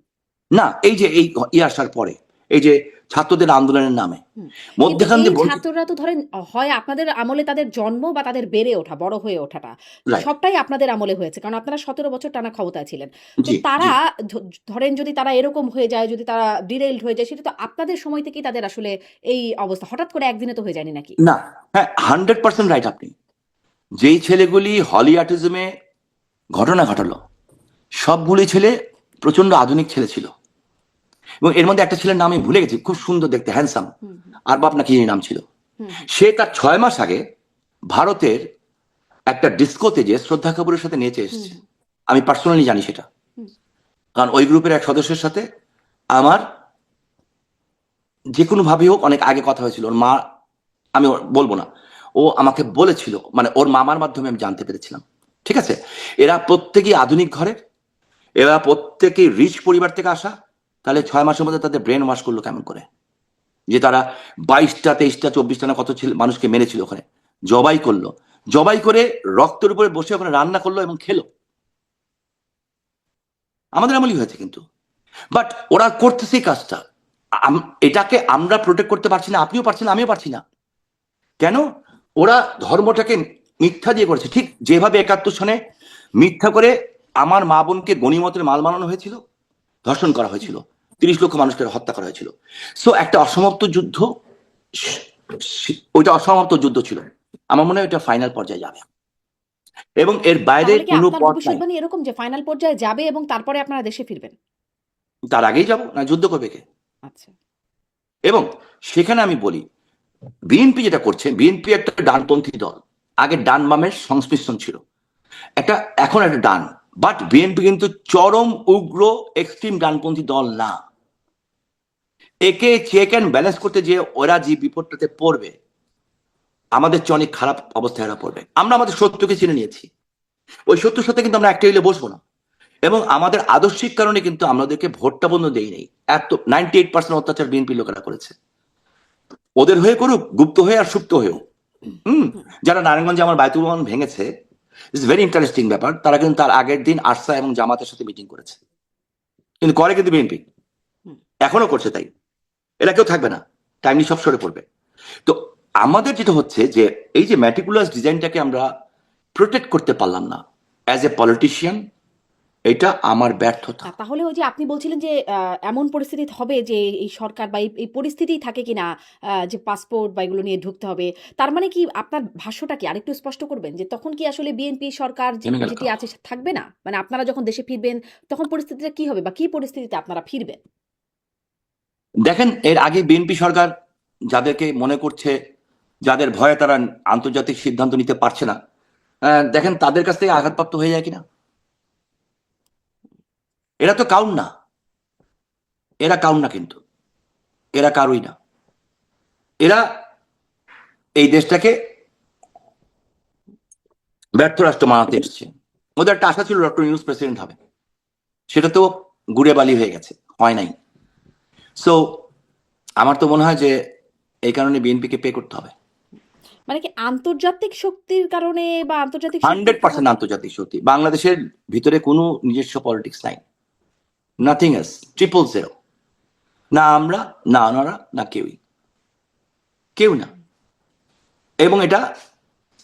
না? এই যে এই আসার পরে, এই যে ছাত্রদের আন্দোলনের নামে হুম। কিন্তু মধ্যখান এই দিয়ে ছাত্ররা তো ধরেন হয় আপনাদের আমলে তাদের জন্ম বা তাদের বেড়ে ওঠা, বড় হয়ে ওঠাটা রাইট, সবটাই আপনাদের আমলে হয়েছে, কারণ আপনারা 17 বছর টানা ক্ষমতায় ছিলেন। তো জি তারা জি, ধরেন যদি তারা এরকম হয়ে যায়, যদি তারা ডিরেইলড হয়ে যায়, সেটা তো আপনাদের সময় থেকেই তাদের আসলে এই অবস্থা, হঠাৎ করে একদিনে তো হয়ে যায়নি নাকি? না, হ্যাঁ 100% রাইট আপনি। যেই ছেলেগুলি হলিয়াটিজমে ঘটনা ঘটালো, সবগুলি ছেলে প্রচন্ড আধুনিক ছেলে ছিল। এবং এর মধ্যে একটা ছেলের নাম আমি ভুলে গেছি, খুব সুন্দর দেখতে, হ্যান্ডসাম, হুম হুম আর বাপ নাকি নাম ছিল। হুম হুম সে তার 6 মাস আগে ভারতের একটা ডিস্কোতে যে শ্রদ্ধা কাপুরের সাথে নেচে হুম এসেছে। আমি পার্সোনালি জানি সেটা, হুম কারণ ওই গ্রুপের এক সদস্যের সাথে আমার যে কোনো ভাবেই হোক অনেক আগে কথা হয়েছিল। ওর মা, আমি বলবো না, ও আমাকে বলেছিল, মানে ওর মামার মাধ্যমে আমি জানতে পেরেছিলাম। ঠিক আছে, এরা প্রত্যেকেই আধুনিক ঘরের, এরা প্রত্যেকেই রিচ পরিবার থেকে আসা। তাহলে 6 মাসের মধ্যে তাদের ব্রেন ওয়াশ করলো কেমন করে? যে তারা 22টা 23টা 24টা না কত মানুষকে মেরেছিল ওখানে, জবাই করলো, জবাই করে রক্তের উপরে বসে ওখানে রান্না করলো এবং খেলো। আমাদের আমলই হয়েছে কিন্তু। বাট ওরা করতেছে এই কাজটা। এটাকে আমরা প্রোটেক্ট করতে পারছি না, আপনিও পারছেন না, আমিও পারছি না। কেন? ওরা ধর্মটাকে মিথ্যা দিয়ে করেছে, ঠিক যেভাবে 71 সনে মিথ্যা করে আমার মা বোনকে গণিমতের মাল বানানো হয়েছিল, ধর্ষণ করা হয়েছিল, 30 লক্ষ মানুষকে হত্যা করা হয়েছিল। সো একটা অসমাপ্ত যুদ্ধ, ওইটা অসমাপ্ত যুদ্ধ ছিল। আমার মনে হয় এটা ফাইনাল পর্যায়ে যাবে এবং এর বাইরে তাহলে কি কোনো আপনার পথ নাই। ভবিষ্যৎবাণী এরকম যে ফাইনাল পর্যায়ে যাবে এবং তারপরে আপনারা দেশে ফিরবেন? তার আগেই যাব না, যুদ্ধ করবে কে? আচ্ছা। এবং সেখানে আমি বলি, বিএনপি যেটা করছে, বিএনপি একটা ডানপন্থী দল, আগে ডান বামের সংমিশ্রণ ছিল, একটা এখন একটা ডান। বাট বিএনপি কিন্তু চরম উগ্র এক্সট্রিম ডানপন্থী দল না। একে চেক অ্যান্ড ব্যালেন্স করতে যে ওরা যে বিপদটাতে পড়বে, আমাদের চেয়ে অনেক খারাপ অবস্থায় এরা পড়বে। আমরা আমাদের সত্যকে চিনে নিয়েছি, ওই সত্যের সাথে কিন্তু আমরা একটা হইলে বসবো না। এবং আমাদের আদর্শিক কারণে কিন্তু আমাদেরকে ভোটটা বন্ধ দেই নাই। এত 98% অত্যাচার বিএনপি লোকেরা করেছে, ওদের হয়ে করুক, গুপ্ত হয়ে আর সুপ্ত হয়েও। হুম, হুম যারা নারায়ণগঞ্জে আমার বায়তুল ভবন ভেঙেছে, ইটস ভেরি ইন্টারেস্টিং ব্যাপার, তারা কিন্তু তার আগের দিন আরসা এবং জামাতের সাথে মিটিং করেছে, কিন্তু করে কিন্তু বিএনপি, হুম এখনো করছে তাই। এরা কেউ থাকবে না, টাইমলি সব সরে পড়বে। তো আমাদের যেটা হচ্ছে যে এই যে ম্যাটিকুলাস ডিজাইনটাকে আমরা প্রোটেক্ট করতে পারলাম না অ্যাজ এ পলিটিশিয়ান, এটা আমার ব্যর্থতা। তাহলে ওই যে আপনি বলছিলেন যে এমন পরিস্থিতি হবে যে এই সরকার বা এই পরিস্থিতি থাকে কিনা, যে পাসপোর্ট বা এগুলো নিয়ে ঢুকতে হবে, তার মানে কি আপনার ভাষ্যটা কি আরেকটু স্পষ্ট করবেন যে তখন কি আসলে বিএনপি সরকার থেমে গেল যেটি তো। আছে থাকবে না, মানে আপনারা যখন দেশে ফিরবেন তখন পরিস্থিতিটা কি হবে বা কি পরিস্থিতিতে আপনারা ফিরবেন? দেখেন, এর আগে বিএনপি সরকার যাদেরকে মনে করছে, যাদের ভয়ে তারা আন্তর্জাতিক সিদ্ধান্ত নিতে পারছে না, দেখেন তাদের কাছ থেকে আঘাতপ্রাপ্ত হয়ে যায় কিনা। এরা তো কাউন না, এরা কাউন না, কিন্তু এরা কারুই না। এরা এই দেশটাকে ব্যর্থ রাষ্ট্র বানাতে এসছে। ওদের একটা আশা ছিল ডক্টর ইউনূস প্রেসিডেন্ট হবে, সেটা তো গুড়ে বালি হয়ে গেছে, হয় নাই। সো আমার তো মনে হয় যে এই কারণে বিএনপিকে পে করতে হবে। মানে কি আন্তর্জাতিক শক্তির কারণে বা আন্তর্জাতিক শক্তির 100% আন্তর্জাতিক শক্তি। বাংলাদেশের ভিতরে কোনো নিজস্ব পলিটিক্স নাই, নাথিং এলস, 000। না আমরা, না ওনারা, না কেউই, কেউ না। এবং এটা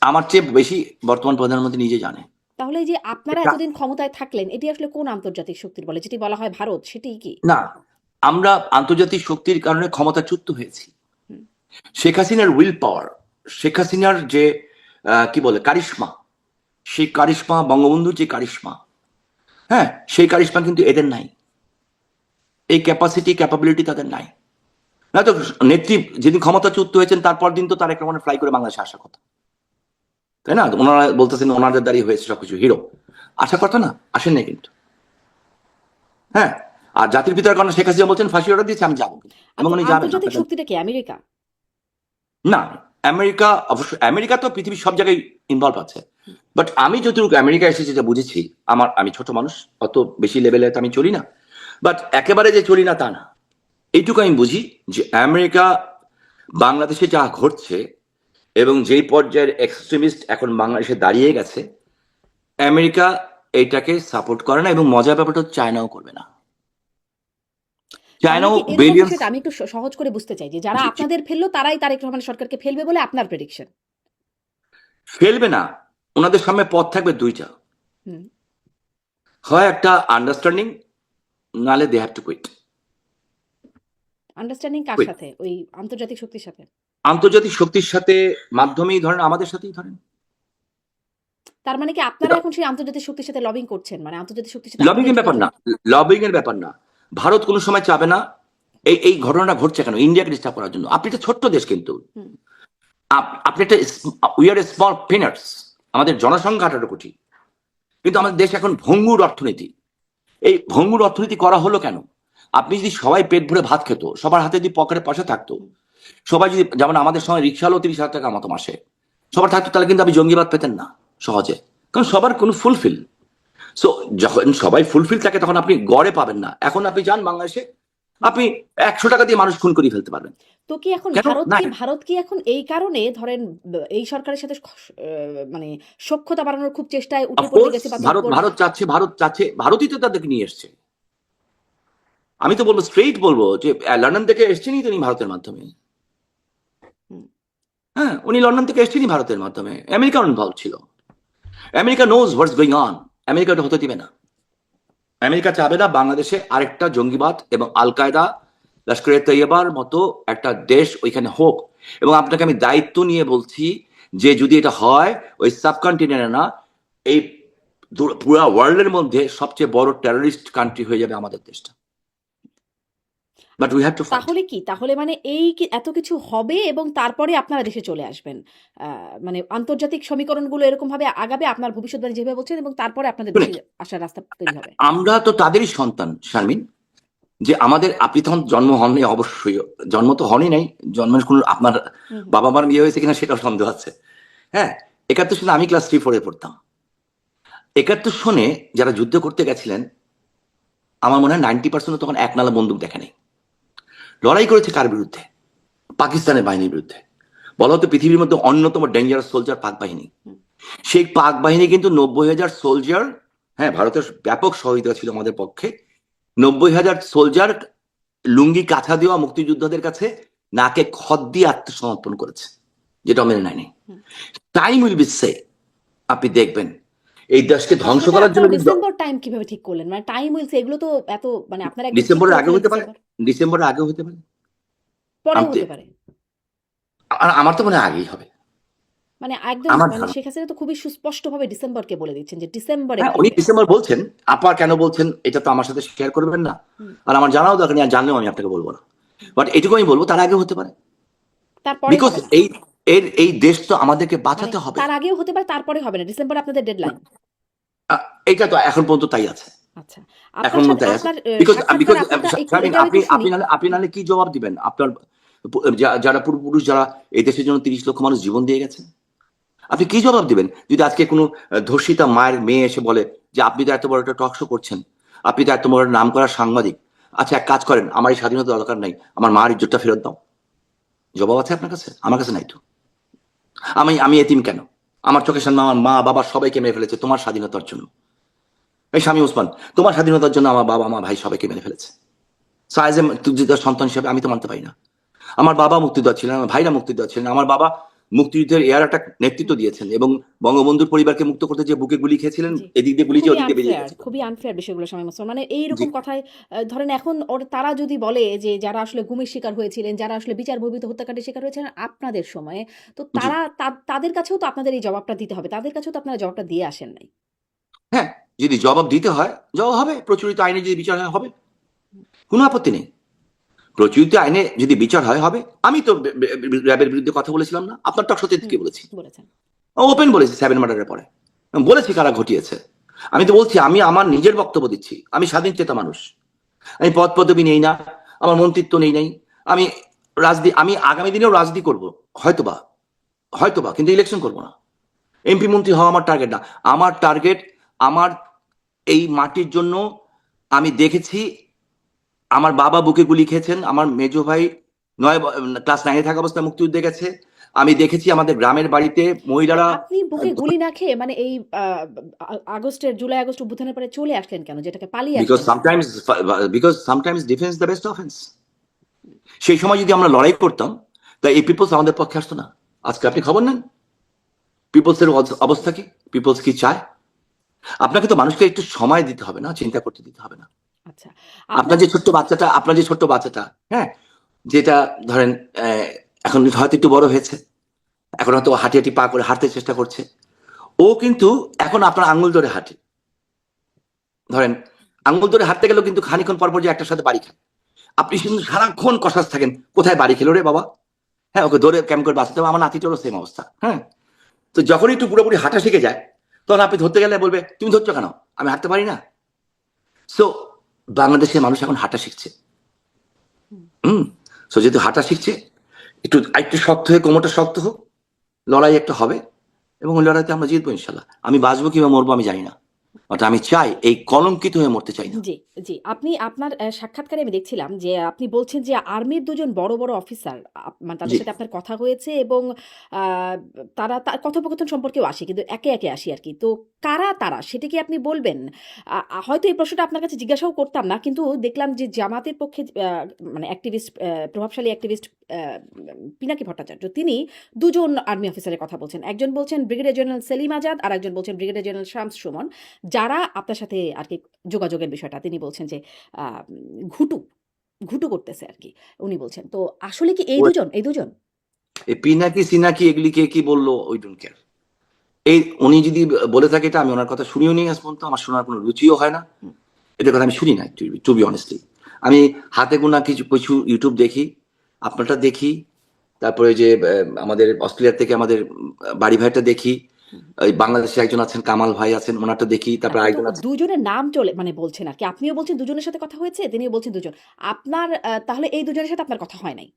আমার চেয়ে বেশি বর্তমান প্রধানমন্ত্রী নিজে জানে। তাহলে এই যে আপনারা এটা এতদিন ক্ষমতায় থাকলেন, এটি আসলে কোন আন্তর্জাতিক শক্তির বলে, যেটি বলা হয় ভারত, সেটি কি? না, আমরা আন্তর্জাতিক শক্তির কারণে ক্ষমতাচ্যুত হয়েছি। হুম। শেখ হাসিনার উইল পাওয়ার, শেখ হাসিনার যে কি বলে কারিশমা, সেই কারিশমা, বঙ্গবন্ধুর যে কারিশমা, হ্যাঁ, সেই কারিশমা কিন্তু এদের নাই। এই ক্যাপাসিটি, ক্যাপাবিলিটি তাদের নাই। না তো নেত্রী যেদিন ক্ষমতাচ্যুত হয়েছেন তারপর দিন তো তারেক রহমানের ফ্লাই করে বাংলাদেশে আসার কথা, তাই না? ওনারা বলতেছেন ওনাদের দাঁড়িয়ে হয়েছে সবকিছু, হিরো। আসার কথা না, আসেন নাই কিন্তু। হ্যাঁ, আর জাতির পিতার কারণে শেখ হাসিনা বলছেন ফাঁসি অর্ডার দিয়েছে, আমি যাবো, এবং উনি যাবেন। আন্তর্জাতিক শক্তিটা কি আমেরিকা? না, আমেরিকা অবশ্য, আমেরিকা তো পৃথিবীর সব জায়গায় ইনভলভ আছে। বাট আমি যতটুকু আমেরিকা এসেছি যেটা বুঝেছি, আমি ছোট মানুষ, অত বেশি লেভেলে তো আমি চলি না, বাট একেবারে যে চলি না তা না। এইটুকু আমি বুঝি যে আমেরিকা বাংলাদেশে যা ঘটছে এবং যেই পর্যায়ের এক্সট্রিমিস্ট এখন বাংলাদেশে দাঁড়িয়ে গেছে, আমেরিকা এইটাকে সাপোর্ট করে না, এবং মজার ব্যাপারটা চায়নাও করবে না। তাহলে চায়নাও কি এরকম বিলিয়ন্স। বিষয়টা আমি একটু সহজ করে বুঝতে চাই যে যারা জি জি, আপনাদের ফেললো তারাই তারেক রহমান সরকারকে ফেলবে বলে আপনার প্রেডিকশন? ফেলবে না। ওনাদের সামনে পথ থাকবে দুইটা, হুম। হয় একটা আন্ডারস্ট্যান্ডিং, নালে they have to quit. Understanding কার কুইট সাথে? ওই আন্তর্জাতিক শক্তির সাথে? আন্তর্জাতিক শক্তির সাথে, মাধ্যমেই ধরেন, আমাদের সাথেই ধরেন। তার মানে কি আপনারা এখন সেই আন্তর্জাতিক শক্তির সাথে লবিং করছেন, মানে আন্তর্জাতিক শক্তির সাথে লবিং আপনাদের এর ব্যাপার যোগাযোগ? না, লবিং এর ব্যাপার না। ভারত কোনো সময় চাবে না এই এই ঘটনাটা ঘটছে কেন ইন্ডিয়াকে ডিস্টার্ব করার জন্য। আপনি একটা ছোট্ট দেশ, কিন্তু হুম। আপনি একটা, উই আর এ স্মল পিনার্স, আমাদের জনসংখ্যা 18 কোটি, কিন্তু আমাদের দেশ এখন ভঙ্গুর অর্থনীতি। এই ভঙ্গুর অর্থনীতি করা হলো কেন? আপনি যদি সবাই পেট ভরে ভাত খেত, সবার হাতে যদি পকেটে পয়সা থাকতো, সবাই যদি, যেমন আমাদের সময় রিক্সাওয়ালাও 30,000 টাকা মতো মাসে সবার থাকতো, তাহলে কিন্তু আপনি জঙ্গিবাদ পেতেন না সহজে, কারণ সবার কোনো ফুলফিল। সো যখন সবাই ফুলফিল থাকে তখন আপনি গড়ে পাবেন না। এখন আপনি যান বাংলাদেশে, আপনি 100 টাকা দিয়ে মানুষ খুন করে ফেলতে পারবেন। তো কি এখন কেন ভারত না? কি ভারত কি এখন এই কারণে ধরেন এই সরকারের সাথে মানে সখ্যতা বাড়ানোর খুব চেষ্টায় উঠে পড়ে অফকোর্স গেছে বা ভারত, তৎপর? ভারত চাচ্ছে, ভারতই তো তাদেরকে নিয়ে এসছে। আমি তো বলবো, স্ট্রেইট বলবো যে লন্ডন থেকে এসছেনই তিনি ভারতের মাধ্যমে। হুম। হ্যাঁ, উনি লন্ডন থেকে এসছেনই ভারতের মাধ্যমে। আমেরিকা ইনভলভ ছিল। America knows what's going on. America এটা হতে দিবে না। আমেরিকা চাবে না বাংলাদেশে আরেকটা জঙ্গিবাদ এবং আল কায়দা, লস্করে তৈয়বার মতো একটা দেশ ওইখানে হোক। এবং আপনাকে আমি দায়িত্ব নিয়ে বলছি যে যদি এটা হয়, ওই সাবকন্টিনেন্টে না, এই পুরো ওয়ার্ল্ডের মধ্যে সবচেয়ে বড় টেররিস্ট কান্ট্রি হয়ে যাবে আমাদের দেশটা। But we have to fight. তাহলে কি তাহলে মানে এই কি এত কিছু হবে এবং তারপরে আপনারা দেশে চলে আসবেন? মানে আন্তর্জাতিক সমীকরণগুলো এরকম ভাবে আগাবে আপনার ভবিষ্যৎবাণী যেভাবে বলছেন, এবং তারপরে আপনাদের দেশে আসার রাস্তা তৈরি হবে। আমরা তো তাদেরই সন্তান শারমিন, যে আমাদের, আপনি তখন জন্ম হননি অবশ্যই, জন্ম তো হনই নাই, জন্মের কোনো আপনার হুম, হুম। বাবা মার বিয়ে হয়েছে কিনা সেটাও সন্দেহ আছে। হ্যাঁ, 71 সালে আমি ক্লাস 3-4 পড়তাম। 71 সনে যারা যুদ্ধ করতে গেছিলেন, আমার মনে হয় 90% তখন এক নালা বন্দুক দেখে নেই। লড়াই করেছে কার বিরুদ্ধে? পাকিস্তানের বাহিনীর বিরুদ্ধে। বলা হতো পৃথিবীর মধ্যে অন্যতম ডেঞ্জারাস সোলজার পাক বাহিনী। সেই পাক বাহিনী কিন্তু 90,000 সোলজার, হ্যাঁ, ভারতের ব্যাপক সহযোগিতা ছিল আমাদের পক্ষে। 90,000 সোলজার লুঙ্গি কাঁথা দেওয়া মুক্তিযোদ্ধাদের কাছে নাকে খত দিয়ে আত্মসমর্পণ করেছে, যেটা মেনে নেয়নি। হুম। টাইম উইল বি সে, আপনি দেখবেন এই দেশকে তো ধ্বংস সেটা করার জন্য আপনারা ডিসেম্বর টাইম কিভাবে ঠিক করলেন? মানে টাইম উইলস এগুলো তো এত মানে আপনারা একদম ঠিক ডিসেম্বরের করে আগে ফেলেন হতে পারে, ডিসেম্বর। ডিসেম্বরের আগে হতে পারে। পরেও আমি হতে পারে। আমার তো মনে হয় আগেই হবে। মানে একদম আমার মানে ধারণা, শেখ হাসিনা তো খুবই সুস্পষ্টভাবে ডিসেম্বরকে বলে দিচ্ছেন যে ডিসেম্বরে হ্যাঁ উনি করবে। ডিসেম্বর বলছেন। আপা কেন বলছেন এটা তো আমার সাথে শেয়ার করবেন না, হুম, আর আমার জানাও দরকার নেই, আর জানলেও আমি আপনাকে বলবো না। হুম। বাট এটুকু আমি বলবো তার আগে হতে পারে, তারপরে বিকজ হবে না। এই দেশ তো আমাদেরকে মানে বাঁচাতে হবে। তার আগেও হতে পারে, তারপরে হবে না। ডিসেম্বর আপনাদের ডেডলাইন। এটা তো এখন পর্যন্ত তাই আছে, আচ্ছা। এখন আপনার পর্যন্ত সাথে তাই আছে। আপনার বিকজ সাক্ষাৎকারে বিকজ আপনি একটু শারমিন, এটাও আপনি একটু শুনি। আপনি নাহলে আপনি নাহলে কি জবাব দিবেন আপনার যারা পূর্বপুরুষ, যারা এই দেশের জন্য 30 লক্ষ মানুষ জীবন দিয়ে গেছে, আপনি কি জবাব দিবেন যদি আজকে কোনো ধর্ষিতা মায়ের মেয়ে এসে বলে যে আপনি তো এত বড় একটা টক শো করছেন, আপনি তো এত বড় নাম করা সাংবাদিক, আচ্ছা এক কাজ করেন, আমার এই স্বাধীনতা দরকার নাই, আমার মার ইজ্জতটা ফেরত দাও। জবাব আছে আপনার কাছে? আমার কাছে নাই তো। আমি আমি এতিম কেন? আমার চোখের সামনে আমার মা বাবা সবাইকে মেরে ফেলেছে তোমার স্বাধীনতার জন্য। এই স্বামী ওসমান, তোমার স্বাধীনতার জন্য আমার বাবা মা ভাই সবাইকে মেরে ফেলেছে। সাইজে মুক্তিযোদ্ধার সন্তান হিসেবে আমি তো মানতে পারি না। আমার বাবা মুক্তিযোদ্ধা ছিলেন, আমার ভাইরা মুক্তিযোদ্ধা ছিলেন, আমার বাবা মুক্তিযুদ্ধের এর একটা নেতৃত্ব দিয়েছেন, এবং বঙ্গবন্ধুর পরিবারকে মুক্ত করতে যে বুকে গুলি খেয়েছিলেন, জি। এদিক দিয়ে গুলি যে খুবই ওদিক দিয়ে বেরিয়ে আনফেয়ার, গেছে। খুবই আনফেয়ার বিষয়গুলো শামীম ওসমান। মানে জি এইরকম কথায় ধরেন এখন তারা যদি বলে যে যারা আসলে গুমের শিকার হয়েছিলেন, যারা আসলে বিচার বহির্ভূত হত্যাকাণ্ডের শিকার হয়েছিলেন আপনাদের সময়ে, তো জি, তারা তাদের কাছেও তো আপনাদের এই জবাবটা দিতে হবে। তাদের কাছেও তো আপনারা জবাবটা দিয়ে আসেন নাই। হ্যাঁ, যদি জবাব দিতে হয় জবাব হবে, প্রচলিত আইনে যদি বিচার হয় হবে, কোনো আপত্তি নেই। প্রচলিত আইনে যদি বিচার হয় হবে। আমি তো র্যাবের বিরুদ্ধে কথা বলেছিলাম না, আপনার টক শোতে হুম, কি বলেছি? বলেছেন। ওপেন বলেছি 7 মার্ডারের পরে, বলেছি কারা ঘটিয়েছে। আমি তো বলছি আমি আমার নিজের বক্তব্য দিচ্ছি, আমি স্বাধীন চেতা মানুষ, আমি পদ পদবি নেই না, আমার মন্ত্রিত্ব নেই নাই, আমি আমি আগামী দিনেও রাজনীতি করব, হয়তোবা, হয়তোবা, কিন্তু ইলেকশন করব না। এমপি মন্ত্রী হওয়া আমার টার্গেট না। আমার টার্গেট, আমার এই মাটির জন্য, আমি দেখেছি আমার বাবা বুকে গুলি খেয়েছেন, আমার মেজো ভাই ক্লাস 9-এ থাকা অবস্থায় মুক্তিযুদ্ধে গেছে, আমি দেখেছি আমাদের গ্রামের বাড়িতে মানে মহিলারা। আপনি বুকে গুলি না খেয়ে মানে এই জুলাই আগস্ট অভ্যুত্থানের পরে চলে আসলেন কেন? যেটাকে পালিয়ে বিকজ আসলেন কেন? Sometimes because sometimes defence the best offence. সেই সময় যদি আমরা লড়াই করতাম, তা এই পিপলস আমাদের পক্ষে আসতো না। আজকে আপনি খবর নেন পিপলস এর অবস্থা কি, পিপলস কি চায়। আপনাকে তো মানুষকে একটু সময় দিতে হবে না, চিন্তা করতে দিতে হবে না। আচ্ছা। আপনার আপনার যে ছোট্ট বাচ্চাটা, আপনার যে ছোট্ট বাচ্চাটা, হ্যাঁ, যেটা ধরেন এখন হয়তো একটু বড় হয়েছে, এখন হয়তো হাঁটি হাঁটি পা করে হাঁটতে চেষ্টা করছে, ও কিন্তু এখন আপনার আঙ্গুল ধরে হাঁটে। ধরেন আঙ্গুল ধরে হাঁটতে গেলেও কিন্তু খানিক্ষণ পর পর যে একটার সাথে বাড়ি খায়। আপনি কিন্তু সারাক্ষণ কষাস থাকেন, কোথায় বাড়ি খেলো রে বাবা। হ্যাঁ, ওকে ধরে কেমন করে বাঁচাতে হবে। আমার নাতিটারও সেম অবস্থা। হ্যাঁ, তো যখন একটু পুরোপুরি হাঁটা শিখে যায়, তখন আপনি ধরতে গেলে বলবে তুমি ধরছো কেন, আমি হাঁটতে পারি না। সো বাংলাদেশের মানুষ এখন হাঁটা শিখছে। হুম, হুম। সো যেহেতু হাঁটা শিখছে, একটু একটু শক্ত হয়ে, কোমরটা শক্ত হোক, লড়াই একটা হবে, এবং ওই লড়াইতে আমরা জিতবো ইনশাল্লাহ। আমি বাঁচবো কিংবা মরবো আমি জানি না, অর্থাৎ আমি চাই এই কলঙ্কিত হয়ে মরতে চাই না। জি, জি। আপনি আপনার সাক্ষাৎকারে আমি দেখছিলাম যে আপনি বলছেন যে আর্মির ২ জন বড়, বড় অফিসার মানে তাদের জি, সাথে আপনার কথা হয়েছে এবং আ তার কথোপকথন সম্পর্কেও আসি। কিন্তু একে, একে আসি আরকি। তো কারা তারা? সেটা কি আপনি বলবেন? আ আ হয়তো এই প্রশ্নটা আপনার কাছে জিজ্ঞাসাও করতাম না। কিন্তু দেখলাম যে জামাতের পক্ষে মানে অ্যাক্টিভিস্ট প্রভাবশালী অ্যাক্টিভিস্ট আ পিনাকি ভট্টাচার্য তিনি ২ জন আর্মি অফিসারের কথা বলছেন। একজন বলছেন ব্রিগেডিয়ার জেনারেল সেলিম আজাদ, আরেকজন বলছেন ব্রিগেডিয়ার জেনারেল শামস সুমন। যারা আপনার সাথে আরকি যোগাযোগের বিষয়টা তিনি বলছেন যে আ ঘুটু, ঘুটু করতেছে আরকি। উনি বলছেন। তো আসলে কি এই ও, ২ জন? এই ২ জন? এই পিনাকি সিনাকি এগুলি কে কি বললো ওই ডোন্ট কেয়ার। এই উনি যদি বলে থাকে এটা, আমি ওনার কথা শুনিও নি আজ পর্যন্ত, আমার শোনার কোনো রুচিও হয় না। হুম, এটার কথা আমি শুনি না, টু বি অনেস্টলি। আমি হাতে গোনা কিছু কিছু ইউটিউব দেখি, আপনারটা দেখি, তারপরে যে আমাদের অস্ট্রেলিয়া থেকে আমাদের বাড়ি ভাইটা দেখি, হুম। ওই বাংলাদেশে একজন আছেন কামাল ভাই আছেন, ওনারটা দেখি, না তারপর কিন্তু আরেকজন আছেন। ২ জনের নাম চলে মানে বলছেন আরকি। আপনিও বলছেন ২ জনের সাথে কথা হয়েছে, তিনিও বলছেন ২ জন। আপনার তাহলে এই ২ জনের সাথে আপনার কথা হয় নাই?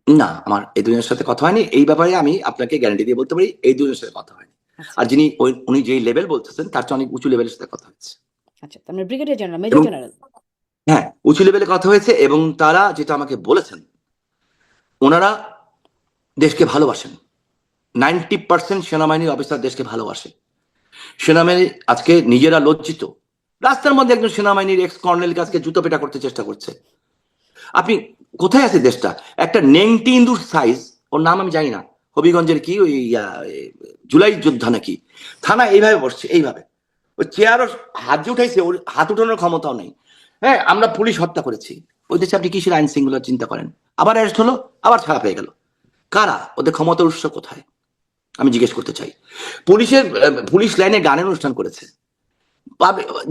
না, আমার এই দুজনের সাথে কথা হয়নি। এই ব্যাপারে আমি আপনাকে গ্যারান্টি দিয়ে বলতে পারি এই দুজনের সাথে কথা হয়নি। আচ্ছা, আর যিনি উনি যেই লেভেল বলতেছেন তার চেয়ে অনেক উঁচু লেভেলের সাথে কথা হচ্ছে। আচ্ছা। তার মানে ব্রিগেডিয়ার জেনারেল, মেজর এবং জেনারেল। হ্যাঁ, উঁচু লেভেলে কথা হয়েছে, এবং তারা যেটা আমাকে বলেছেন, ওনারা দেশকে ভালোবাসেন। 90% সেনাবাহিনীর অফিসার দেশকে ভালোবাসে। সেনাবাহিনী আজকে নিজেরা লজ্জিত। রাস্তার মধ্যে একজন সেনাবাহিনীর এক্স কর্নেল আজকে জুতো পেটা করতে চেষ্টা করছে। আপনি কোথায় আছে দেশটা? একটা নেংটি ইন্দুর সাইজ, ওর নাম আমি জানি না, হবিগঞ্জের কি ওই জুলাই যোদ্ধা নাকি, থানা এইভাবে বসছে, এইভাবে ওই চেয়ারও হাত যে উঠাইছে, ওর হাত উঠানোর ক্ষমতাও নেই। হ্যাঁ, আমরা পুলিশ হত্যা করেছি, ওই দেশে আপনি কিসের আইন শৃঙ্খলা চিন্তা করেন? আবার অ্যারেস্ট হলো, আবার ছাড়া পেয়ে গেল। কারা? ওদের ক্ষমতার উৎস কোথায় আমি জিজ্ঞেস করতে চাই। পুলিশ লাইনে গানের অনুষ্ঠান করেছে,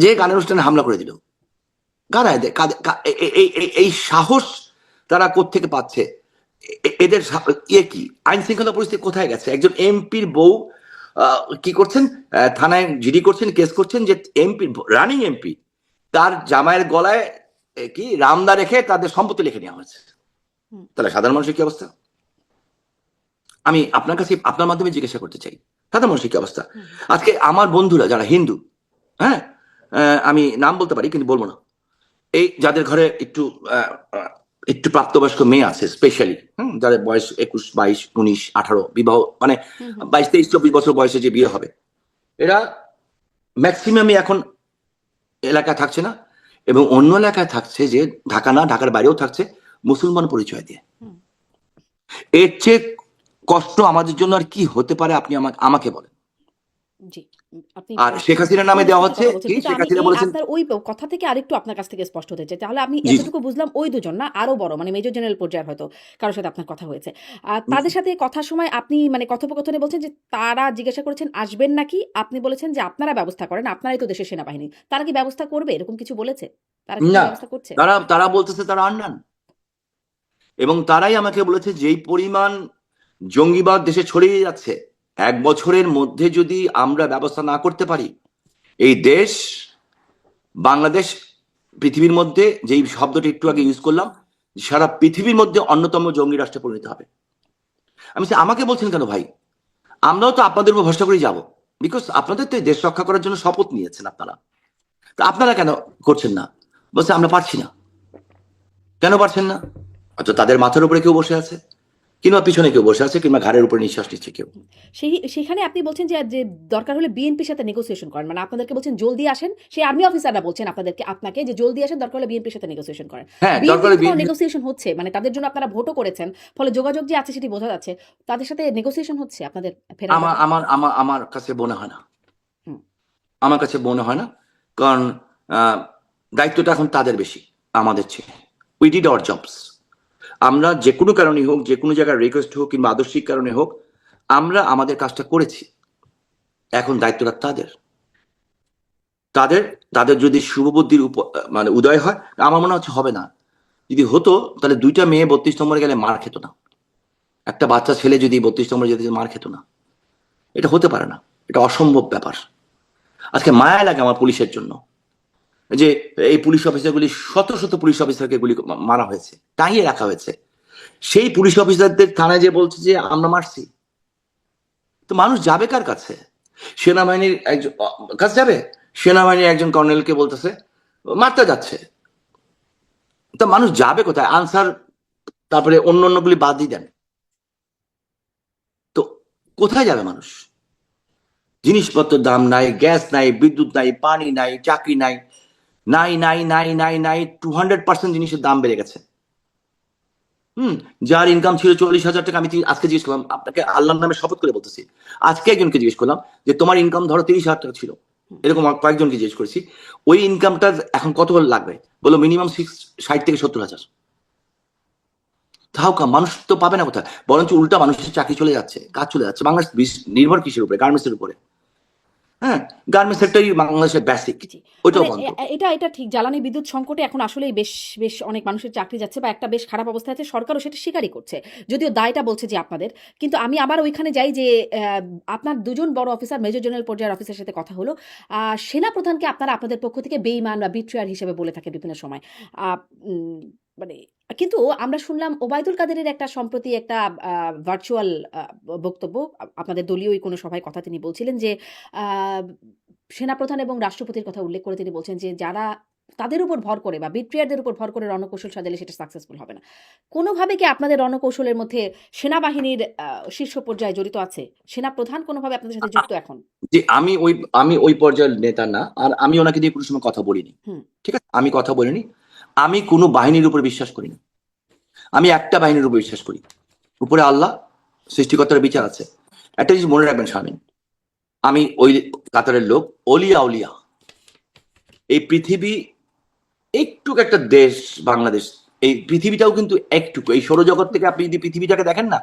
যে গানের অনুষ্ঠানে হামলা করে দিল, কারা এদের? এই সাহস তারা কোত্থেকে পাচ্ছে? এদের ইয়ে কি? আইন শৃঙ্খলা পরিস্থিতি কোথায় গেছে? একজন এমপির বউ কি করছেন, থানায় জিডি করছেন, কেস করছেন যে এমপি, রানিং এমপি, তার জামাইয়ের গলায় কি রামদা রেখে তাদের সম্পত্তি লিখে নেওয়া হয়েছে। তাহলে সাধারণ মানুষের কি অবস্থা? আমি আপনার কাছে আপনার মাধ্যমে জিজ্ঞাসা করতে চাই, সাধারণ মানুষের কি অবস্থা? আজকে আমার বন্ধুরা যারা হিন্দু, হ্যাঁ, আমি নাম বলতে পারি কিন্তু বলবো না, এই যাদের ঘরে একটু প্রাপ্তবয়স্ক মেয়ে আছে, স্পেশালি যাদের বয়স 21, 22, 19, 18, বিবাহ মানে 22, 23, 24 বছর বয়সে যে বিয়ে হবে, এরা ম্যাক্সিমামই এখন এলাকায় থাকছে না, এবং অন্য এলাকায় থাকছে, যে ঢাকা না, ঢাকার বাইরেও থাকছে, মুসলমান পরিচয় দিয়ে। এর চেয়ে কষ্ট আমাদের জন্য আর কি হতে পারে? আপনি আমাকে বলেন। জি, আপনি আর শেখ হাসিনার নামে দেওয়া হচ্ছে কথা বলছেন, কি? কিন্তু শেখ আমি হাসিনা এই বলেছেন, আপনার ওই কথা থেকে আরেকটু আপনার কাছ থেকে স্পষ্ট হতে চাই। তাহলে আমি জি এতটুকু বুঝলাম ওই দুজন না, আরো বড় মানে মেজর জেনারেল পর্যায়ের হয়তো কারোর সাথে আপনার কথা হয়েছে। তাদের সাথে কথার সময় আপনি মানে কথোপকথনে বলছেন যে তারা জিজ্ঞাসা করেছেন আসবেন নাকি? আপনি বলেছেন যে আপনারা ব্যবস্থা করেন, আপনারাই তো দেশের সেনাবাহিনী। তারা কি ব্যবস্থা করবে এরকম কিছু বলেছে? তারা কি না, ব্যবস্থা করছে? তারা বলতেছে তারা আননান, এবং তারাই আমাকে বলেছে যেই পরিমাণ জঙ্গিবাদ দেশে ছড়িয়ে যাচ্ছে, 1 বছরের মধ্যে যদি আমরা ব্যবস্থা না করতে পারি, এই দেশ, বাংলাদেশ, পৃথিবীর মধ্যে, যেই শব্দটি একটু আগে ইউজ করলাম, সারা পৃথিবীর মধ্যে অন্যতম জঙ্গি রাষ্ট্রে পরিণত হবে। আমি আমাকে বলছেন কেন ভাই? আমরাও তো আপনাদের উপর ভরসা করে যাব, বিকজ আপনাদের তো এই দেশ রক্ষা করার জন্য শপথ নিয়েছেন আপনারা। তা আপনারা কেন করছেন না? বলছে আমরা পারছি না। কেন পারছেন না? হয়তো তাদের মাথার উপরে কেউ বসে আছে, কিংবা পিছনে কেউ বসে আছে, কিংবা ঘাড়ের উপরে নিঃশ্বাস নিচ্ছে কেউ। সেখানে আপনি বলছেন যে দরকার হলে বিএনপির সাথে নেগোসিয়েশন করেন, মানে আপনাদেরকে বলছেন জলদি আসেন। সেই আর্মি অফিসাররা বলছেন আপনাকে যে জলদি আসেন, দরকার হলে বিএনপির সাথে নেগোসিয়েশন করেন। হ্যাঁ, দরকার বিএনপির হলে নেগোসিয়েশন হচ্ছে, মানে তাদের জন্য আপনারা ভোটও করেছেন, ফলে যোগাযোগ যে আছে সেটি বোঝা যাচ্ছে। তাদের সাথে নেগোসিয়েশন হচ্ছে আপনাদের ফেরার আমার ব্যাপারে? আমার আমার আমার কাছে মনে হয় না। হুম, আমার কাছে মনে হয় না, কারণ দায়িত্বটা এখন তাদের বেশি আমাদের চেয়ে। We did our jobs. আমরা যে কোনো কারণে হোক, যে কোনো জায়গায় রিকোয়েস্ট হোক, কিংবা আদর্শিক কারণে হোক, আমরা আমাদের কাজটা করেছি। এখন দায়িত্বটা তাদের। তাদের তাদের যদি শুভবুদ্ধির মানে উদয় হয়, আমার মনে হচ্ছে হবে না। যদি হতো, তাহলে 2টা মেয়ে 32 নম্বরে গেলে মার খেত না, একটা বাচ্চা ছেলে যদি 32 নম্বরে যেতে মার খেত না। এটা হতে পারে না, এটা অসম্ভব ব্যাপার। আজকে মায়া লাগে আমার পুলিশের জন্য, যে এই পুলিশ অফিসারগুলি, শত শত পুলিশ অফিসারকে গুলি মারা হয়েছে, টাঙিয়ে রাখা হয়েছে। সেই পুলিশ অফিসারদের থানায় যে বলছে যে আমরা মারছি, তো মানুষ যাবে কার কাছে? সেনাবাহিনীর একজন কাছে যাবে? সেনাবাহিনীর একজন কর্নেলকে বলতেছে মারতে যাচ্ছে, তো মানুষ যাবে কোথায়? আনসার, তারপরে অন্যগুলি বাদই দেন, তো কোথায় যাবে মানুষ? জিনিসপত্রের দাম নাই, গ্যাস নাই, বিদ্যুৎ নাই, পানি নাই, চাকরি নাই, নাই নাই নাই নাই নাই 200% জিনিসের দাম বেড়ে গেছে। যার ইনকাম ছিল 40,000 টাকা, আমি আজকে জিজ্ঞেস করলাম, আপনাকে আল্লাহর নামে শপথ করে বলতেছি, আজকে একজনকে জিজ্ঞেস করলাম যে তোমার ইনকাম ধরো 30,000 টাকা ছিল, এরকম কয়েকজনকে জিজ্ঞেস করেছি, ওই ইনকামটা এখন কত লাগবে? বললো মিনিমাম 60 থেকে 70,000। তাও মানুষ তো পাবে না কোথায়? বরঞ্চ উল্টা মানুষের চাকরি চলে যাচ্ছে, কাজ চলে যাচ্ছে। বাংলাদেশ নির্ভর কিসের উপরে? গার্মেন্টসের উপরে। হ্যাঁ, গার্মেন্টস সেক্টরই বাংলাদেশের বেসিক, জি, ওইটাও মানে বন্ধ। এটা ঠিক। জ্বালানি বিদ্যুৎ সংকটে এখন আসলেই বেশ বেশ অনেক মানুষের চাকরি যাচ্ছে, বা একটা বেশ খারাপ অবস্থায় আছে, সরকারও সেটা স্বীকারই করছে, যদিও দায়টা বলছে যে আপনাদের। কিন্তু আমি আবার ওইখানে যাই যে আপনার দুজন বড় অফিসার, মেজর জেনারেল পর্যায়ের অফিসারের সাথে কথা হলো। সেনাপ্রধানকে আপনারা আপনাদের পক্ষ থেকে বেইমান বা বিট্রিয়ার হিসেবে বলে থাকে বিভিন্ন সময়। আহ, উম, মানে কিন্তু আমরা শুনলাম ওবায়দুল কাদেরের একটা সম্প্রতি একটা ভার্চুয়াল বক্তব্য, আপনাদের দলীয় কোনো সভায় কথা তিনি বলছিলেন যে আহ, সেনাপ্রধান এবং রাষ্ট্রপতির কথা উল্লেখ করে তিনি বলছেন যে যারা তাদের উপর ভর করে বা বিট্রিয়ারদের উপর ভর করে রণকৌশল সাজালে সেটা সাকসেসফুল হবে না। কোনোভাবে কি আপনাদের রণকৌশলের মধ্যে সেনাবাহিনীর শীর্ষ পর্যায়ে জড়িত আছে? সেনাপ্রধান কোনোভাবে আপনাদের সাথে যুক্ত এখন? যে আমি ওই পর্যায়ের নেতা না, আর আমি ওনাকে দিয়ে কোনো সময় কথা বলিনি। হুম, ঠিক আছে, আমি কথা বলিনি। আমি কোনো বাহিনীর উপর বিশ্বাস করি না। আমি একটা বাহিনীর উপর বিশ্বাস করি, উপরে আল্লাহ, সৃষ্টিকর্তার বিচার আছে। একটা জিনিস মনে রাখবেন শারমিন, আমি ওই কাতারের লোক, অলিয়া উলিয়া, এই পৃথিবী একটু একটা দেশ বাংলাদেশ, এই পৃথিবীটাও কিন্তু একটুকু, এই সৌরজগৎ থেকে আপনি যদি পৃথিবীটাকে দেখেন না,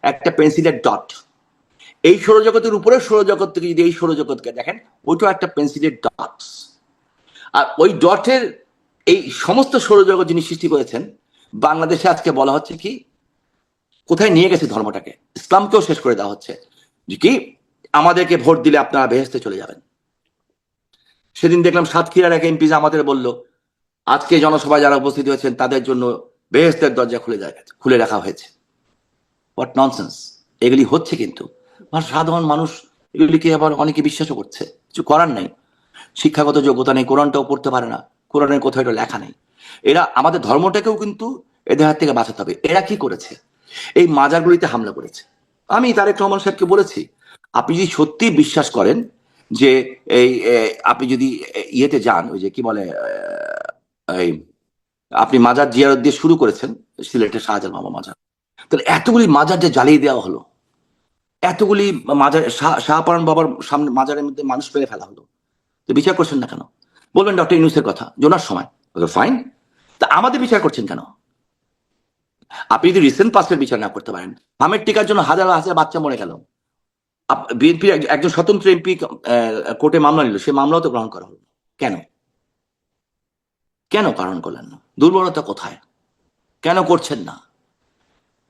একটা পেন্সিলের ডট। এই সৌরজগতের উপরে সৌরজগৎ থেকে যদি এই সৌরজগৎকে দেখেন, ওইটাও একটা পেন্সিলের ডট। আর ওই ডটের এই সমস্ত সৌরজগৎ যিনি সৃষ্টি করেছেন, বাংলাদেশে আজকে বলা হচ্ছে কি কোথায় নিয়ে গেছে ধর্মটাকে, ইসলামকেও শেষ করে দেওয়া হচ্ছে যে কি আমাদেরকে ভোট দিলে আপনারা বেহেশতে চলে যাবেন। সেদিন দেখলাম সাতক্ষীরার এক এমপি আমাদের বলল আজকে জনসভায় যারা উপস্থিত হয়েছেন তাদের জন্য বেহেশতের দরজা খুলে রাখা হয়েছে। What nonsense! এগুলি হচ্ছে কিন্তু সাধারণ মানুষ এগুলিকে আবার অনেকে বিশ্বাসও করছে, কিছু করার নাই। শিক্ষাগত যোগ্যতা নেই, কোরআনটাও পড়তে পারে না, কোরআনের কোথাও এটা লেখা নেই। এরা আমাদের ধর্মটাকেও কিন্তু এদের হাত থেকে বাঁচাতে হবে। এরা কি করেছে? এই মাজারগুলিতে হামলা করেছে। আমি তারেক রহমান সাহেবকে বলেছি, আপনি যদি সত্যি বিশ্বাস করেন যে এই আপনি যদি ইয়েতে যান, ওই যে কি বলে এই আপনি মাজার জিয়ারত দিয়ে শুরু করেছেন সিলেটের শাহজালাল মামা মাজার, তাহলে এতগুলি মাজার যে জ্বালিয়ে দেওয়া হলো, এতগুলি মাজার, শাহপারান বাবার সামনে মাজারের মধ্যে মানুষ ফেলে ফেলা হলো, তো বিচার করছেন না কেন? বলবেন ডক্টর ইউনূসের কথা, জোনার সময়, ফাইন, তা আমাদের বিচার করছেন কেন? আপনি যদি রিসেন্ট পাস্টের বিচার না করতে পারেন, হামের টিকার জন্য হাজার হাজার বাচ্চা মরে গেল, বিএনপির একজন স্বতন্ত্র এমপি কোর্টে মামলা নিল, সে মামলাও তো গ্রহণ করা হলো, কেন? কেন পালন করলেন না? দুর্বলতা কোথায়? কেন করছেন না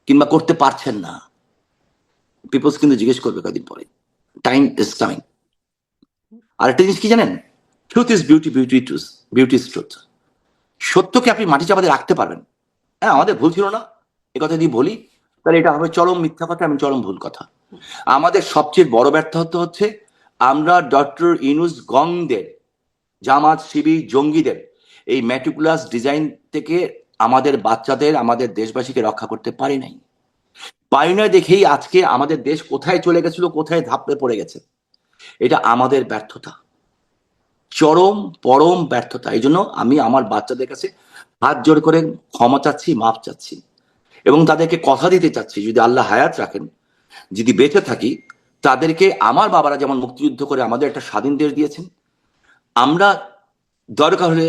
কিংবা করতে পারছেন না? পিপলস কিন্তু জিজ্ঞেস করবে কদিন পরে। Time is time. আর একটা জিনিস কি জানেন, truth is beauty, beauty is truth. সত্যকে আপনি মাটি চাপাতে রাখতে পারবেন। হ্যাঁ, আমাদের ভুল ছিল না, এ কথা যদি বলি তাহলে এটা হবে চরম মিথ্যা কথা, আমি চরম ভুল কথা। আমাদের সবচেয়ে বড় ব্যর্থতা হচ্ছে আমরা ডক্টর ইউনূস গংদের, জামাত শিবির জঙ্গিদের এই ম্যাটিকুলাস ডিজাইন থেকে আমাদের বাচ্চাদের, আমাদের দেশবাসীকে রক্ষা করতে পারি নাই। পারি না দেখেই আজকে আমাদের দেশ কোথায় চলে গেছিল, কোথায় ধাপড়ে পড়ে গেছে। এটা আমাদের ব্যর্থতা, চরম পরম ব্যর্থতা। এই জন্য আমি আমার বাচ্চাদের কাছে হাত জোড় করে ক্ষমা চাচ্ছি, মাপ চাচ্ছি, এবং তাদেরকে কথা দিতে চাচ্ছি যদি আল্লাহ হায়াত রাখেন, যদি বেঁচে থাকি, তাদেরকে আমার বাবারা যেমন মুক্তিযুদ্ধ করে আমাদের একটা স্বাধীন দেশ দিয়েছেন, আমরা দরকার হলে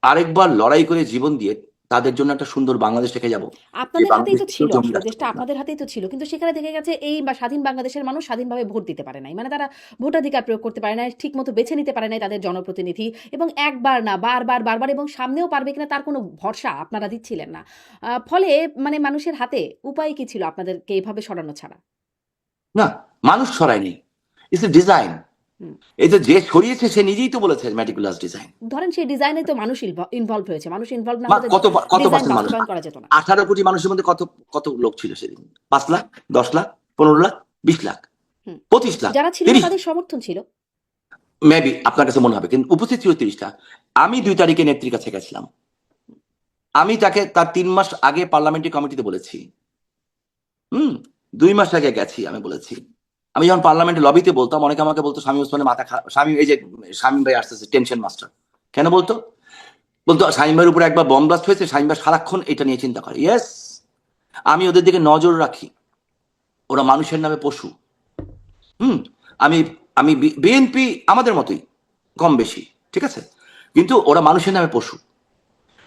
আরেকবার লড়াই করে জীবন দিয়ে তাদের জন্য একটা সুন্দর বাংলাদেশ রেখে যাব। আপনাদের হাতেই তো ছিল, আসলে দেশটা আপনাদের হাতেই তো ছিল, কিন্তু সেখানে দেখা গেছে এই বা স্বাধীন বাংলাদেশের মানুষ স্বাধীনভাবে ভোট দিতে পারে নাই, মানে তারা ভোটাধিকার প্রয়োগ করতে পারে নাই, ঠিক মতো বেছে নিতে পারে নাই তাদের জনপ্রতিনিধি, এবং একবার না বারবার এবং সামনেও পারবে কিনা তার কোনো ভরসা আপনারা দিচ্ছিলেন না। ফলে মানে মানুষের হাতে উপায় কি ছিল আপনাদেরকে এভাবে সরানো ছাড়া? না, মানুষ সরায়নি, ইটস এ ডিজাইন। এই যে সরিয়েছে সে নিজেই তো বলেছে ম্যাটিকুলাস ডিজাইন। ধরেন সেই ডিজাইনে তো মানুষ ইনভলভ হয়েছে, মানুষ ইনভলভ না হলে কত ডিজাইন পার্সেন্ট মানুষ? বাস্তবায়ন করা যেত না। 18 কোটি মানুষের মধ্যে কত কত লোক ছিল সেদিন? 5 লাখ, 10 লাখ, 15 লাখ, 20 লাখ, 25 লাখ, যারা ছিল 30, তাদের সমর্থন ছিল মেবি আপনার কাছে মনে হবে, কিন্তু উপস্থিত ছিল 30টা। আমি 2 তারিখে নেত্রীর কাছে গেছিলাম, আমি তাকে তার 3 মাস আগে পার্লামেন্টারি কমিটিতে বলেছি, 2 মাস আগে গেছি, আমি বলেছি। আমি যখন পার্লামেন্টের লবিতে বলতাম, অনেকে আমাকে বলতো শামীম ওসমানের মাথা খারাপ, শামীম, এই যে শামীম ভাই আসতেছে টেনশন মাস্টার, কেন বলতো? বলতো শামীম ভাইয়ের উপর একবার বম ব্লাস্ট হয়েছে, শামীম ভাই সারাক্ষণ এটা নিয়ে চিন্তা করে। ইয়েস, আমি ওদের দিকে নজর রাখি, ওরা মানুষের নামে পশু। আমি আমি বিএনপি আমাদের মতোই কম বেশি, ঠিক আছে, কিন্তু ওরা মানুষের নামে পশু।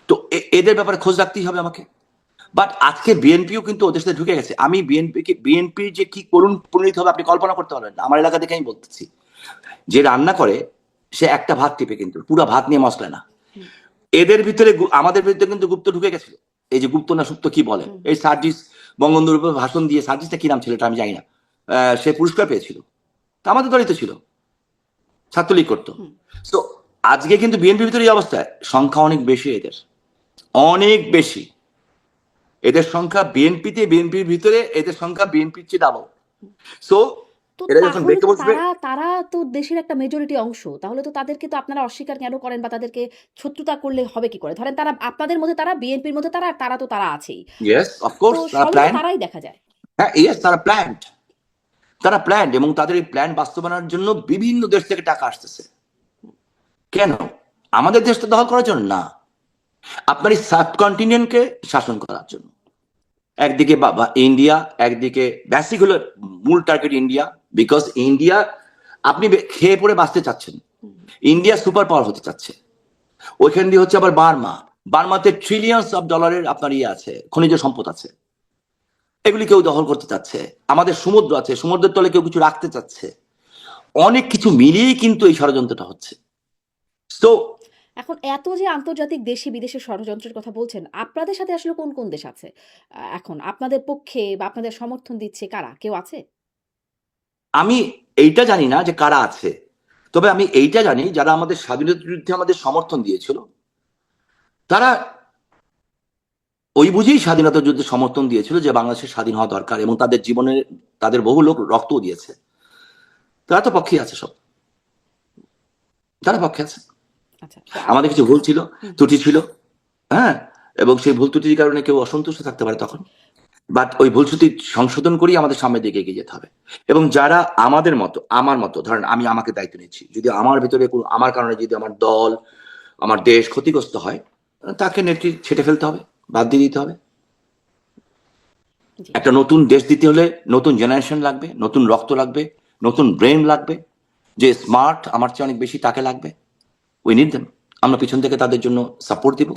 তো এদের ব্যাপারে খোঁজ রাখতেই হবে আমাকে। বাট আজকে বিএনপিও কিন্তু ওদের সাথে ঢুকে গেছে। আমি বিএনপির যে কি করুণ পরিণত হবে আপনি কল্পনা করতে পারবেন না। আমার এলাকা থেকে আমি বলতেছি, যে রান্না করে সে একটা ভাত টিপে, কিন্তু পুরো ভাত নিয়ে মশলা না। এদের ভিতরে আমাদের ভিতরে কিন্তু গুপ্ত ঢুকে গেছিল, এই যে গুপ্ত না সুপ্ত কি বলে, এই সার্জিস বঙ্গবন্ধুর উপর ভাষণ দিয়ে, সার্জিসটা কি নাম ছিল এটা আমি জানি না, সে পুরস্কার পেয়েছিল, তা আমাদের দলই তো ছিল, ছাত্রলীগ করতো। তো আজকে কিন্তু বিএনপির ভিতরে এই অবস্থায়, সংখ্যা অনেক বেশি, এদের অনেক বেশি, এদের সংখ্যা বিএনপির ভিতরে এদের সংখ্যা বিএনপির চেয়ে ডাবল। সো তো এরা যখন তাহলে দেখতে তো বসবে, তারা তো দেশের একটা মেজরিটি অংশ, তাহলে তো তাদেরকে তো আপনারা অস্বীকার কেন করেন বা তাদেরকে শত্রুতা করলে হবে কি করে? ধরেন তারা আপনাদের মধ্যে, তারা বিএনপির মধ্যে, তারা আর তারা তো তারা আছেই, ইয়েস তো অফকোর্স তারা সবই তো প্ল্যান, তারাই দেখা যায়। হ্যাঁ ইয়েস তারা প্ল্যান্ড, এবং তাদের এই প্ল্যান বাস্তবায়নের জন্য বিভিন্ন দেশ থেকে টাকা আসতেছে। কেন? আমাদের দেশটা দখল করার জন্য না, আপনার এই সাবকন্টিনেন্টকে শাসন করার জন্য। একদিকে ইন্ডিয়া, একদিকে বেসিক হলো মূল টার্গেট ইন্ডিয়া, বিকজ ইন্ডিয়া আপনি খেয়ে পড়ে বাঁচতে চাচ্ছেন, ইন্ডিয়া সুপার পাওয়ার হতে চাচ্ছে। ওইখান দিয়ে হচ্ছে আবার বার্মাতে ট্রিলিয়ন্স অফ ডলারের আপনার ইয়ে আছে, খনিজ সম্পদ আছে, এগুলি কেউ দখল করতে চাচ্ছে। আমাদের সমুদ্র আছে, সমুদ্রের তলে কেউ কিছু রাখতে চাচ্ছে। অনেক কিছু মিলিয়েই কিন্তু এই ষড়যন্ত্রটা হচ্ছে। তো এখন এত যে আন্তর্জাতিক দেশি বিদেশি ষড়যন্ত্রের কথা বলছেন, আপনাদের সাথে আসলে কোন কোন দেশ আছে? এখন আপনাদের পক্ষে বা আপনাদের সমর্থন দিচ্ছে কারা? কেউ আছে? আমি এইটা জানি না যে কারা আছে, তবে আমি এইটা জানি যারা আমাদের স্বাধীনতার বিরুদ্ধে আমাদের সমর্থন দিয়েছিল, তারা ওই বুঝেই স্বাধীনতা যুদ্ধে সমর্থন দিয়েছিল যে বাংলাদেশের স্বাধীন হওয়া দরকার, এবং তাদের জীবনে তাদের বহু লোক রক্তও দিয়েছে। তারা তো পক্ষে আছে, সব তারা পক্ষে আছে। আচ্ছা, আমাদের কিছু ভুল ছিল, ত্রুটি ছিল, হ্যাঁ, এবং সেই ভুল ত্রুটির কারণে কেউ অসন্তুষ্ট থাকতে পারে তখন, বাট ওই ভুল ত্রুটি সংশোধন করেই আমাদের সামনের দিকে এগিয়ে যেতে হবে। এবং যারা আমাদের মতো, আমার মতো, ধরেন আমি আমাকে দায়িত্ব নিচ্ছি, যদি আমার ভিতরে আমার কারণে যদি আমার দল, আমার দেশ ক্ষতিগ্রস্ত হয়, তাকে নেত্রী ছেটে ফেলতে হবে, বাদ দিয়ে দিতে হবে। জি। একটা নতুন দেশ দিতে হলে নতুন জেনারেশন লাগবে, নতুন রক্ত লাগবে, নতুন ব্রেন লাগবে, যে স্মার্ট আমার চেয়ে অনেক বেশি, তাকে লাগবে। We need them. আমরা পিছন থেকে তাদের জন্য সাপোর্ট দিব,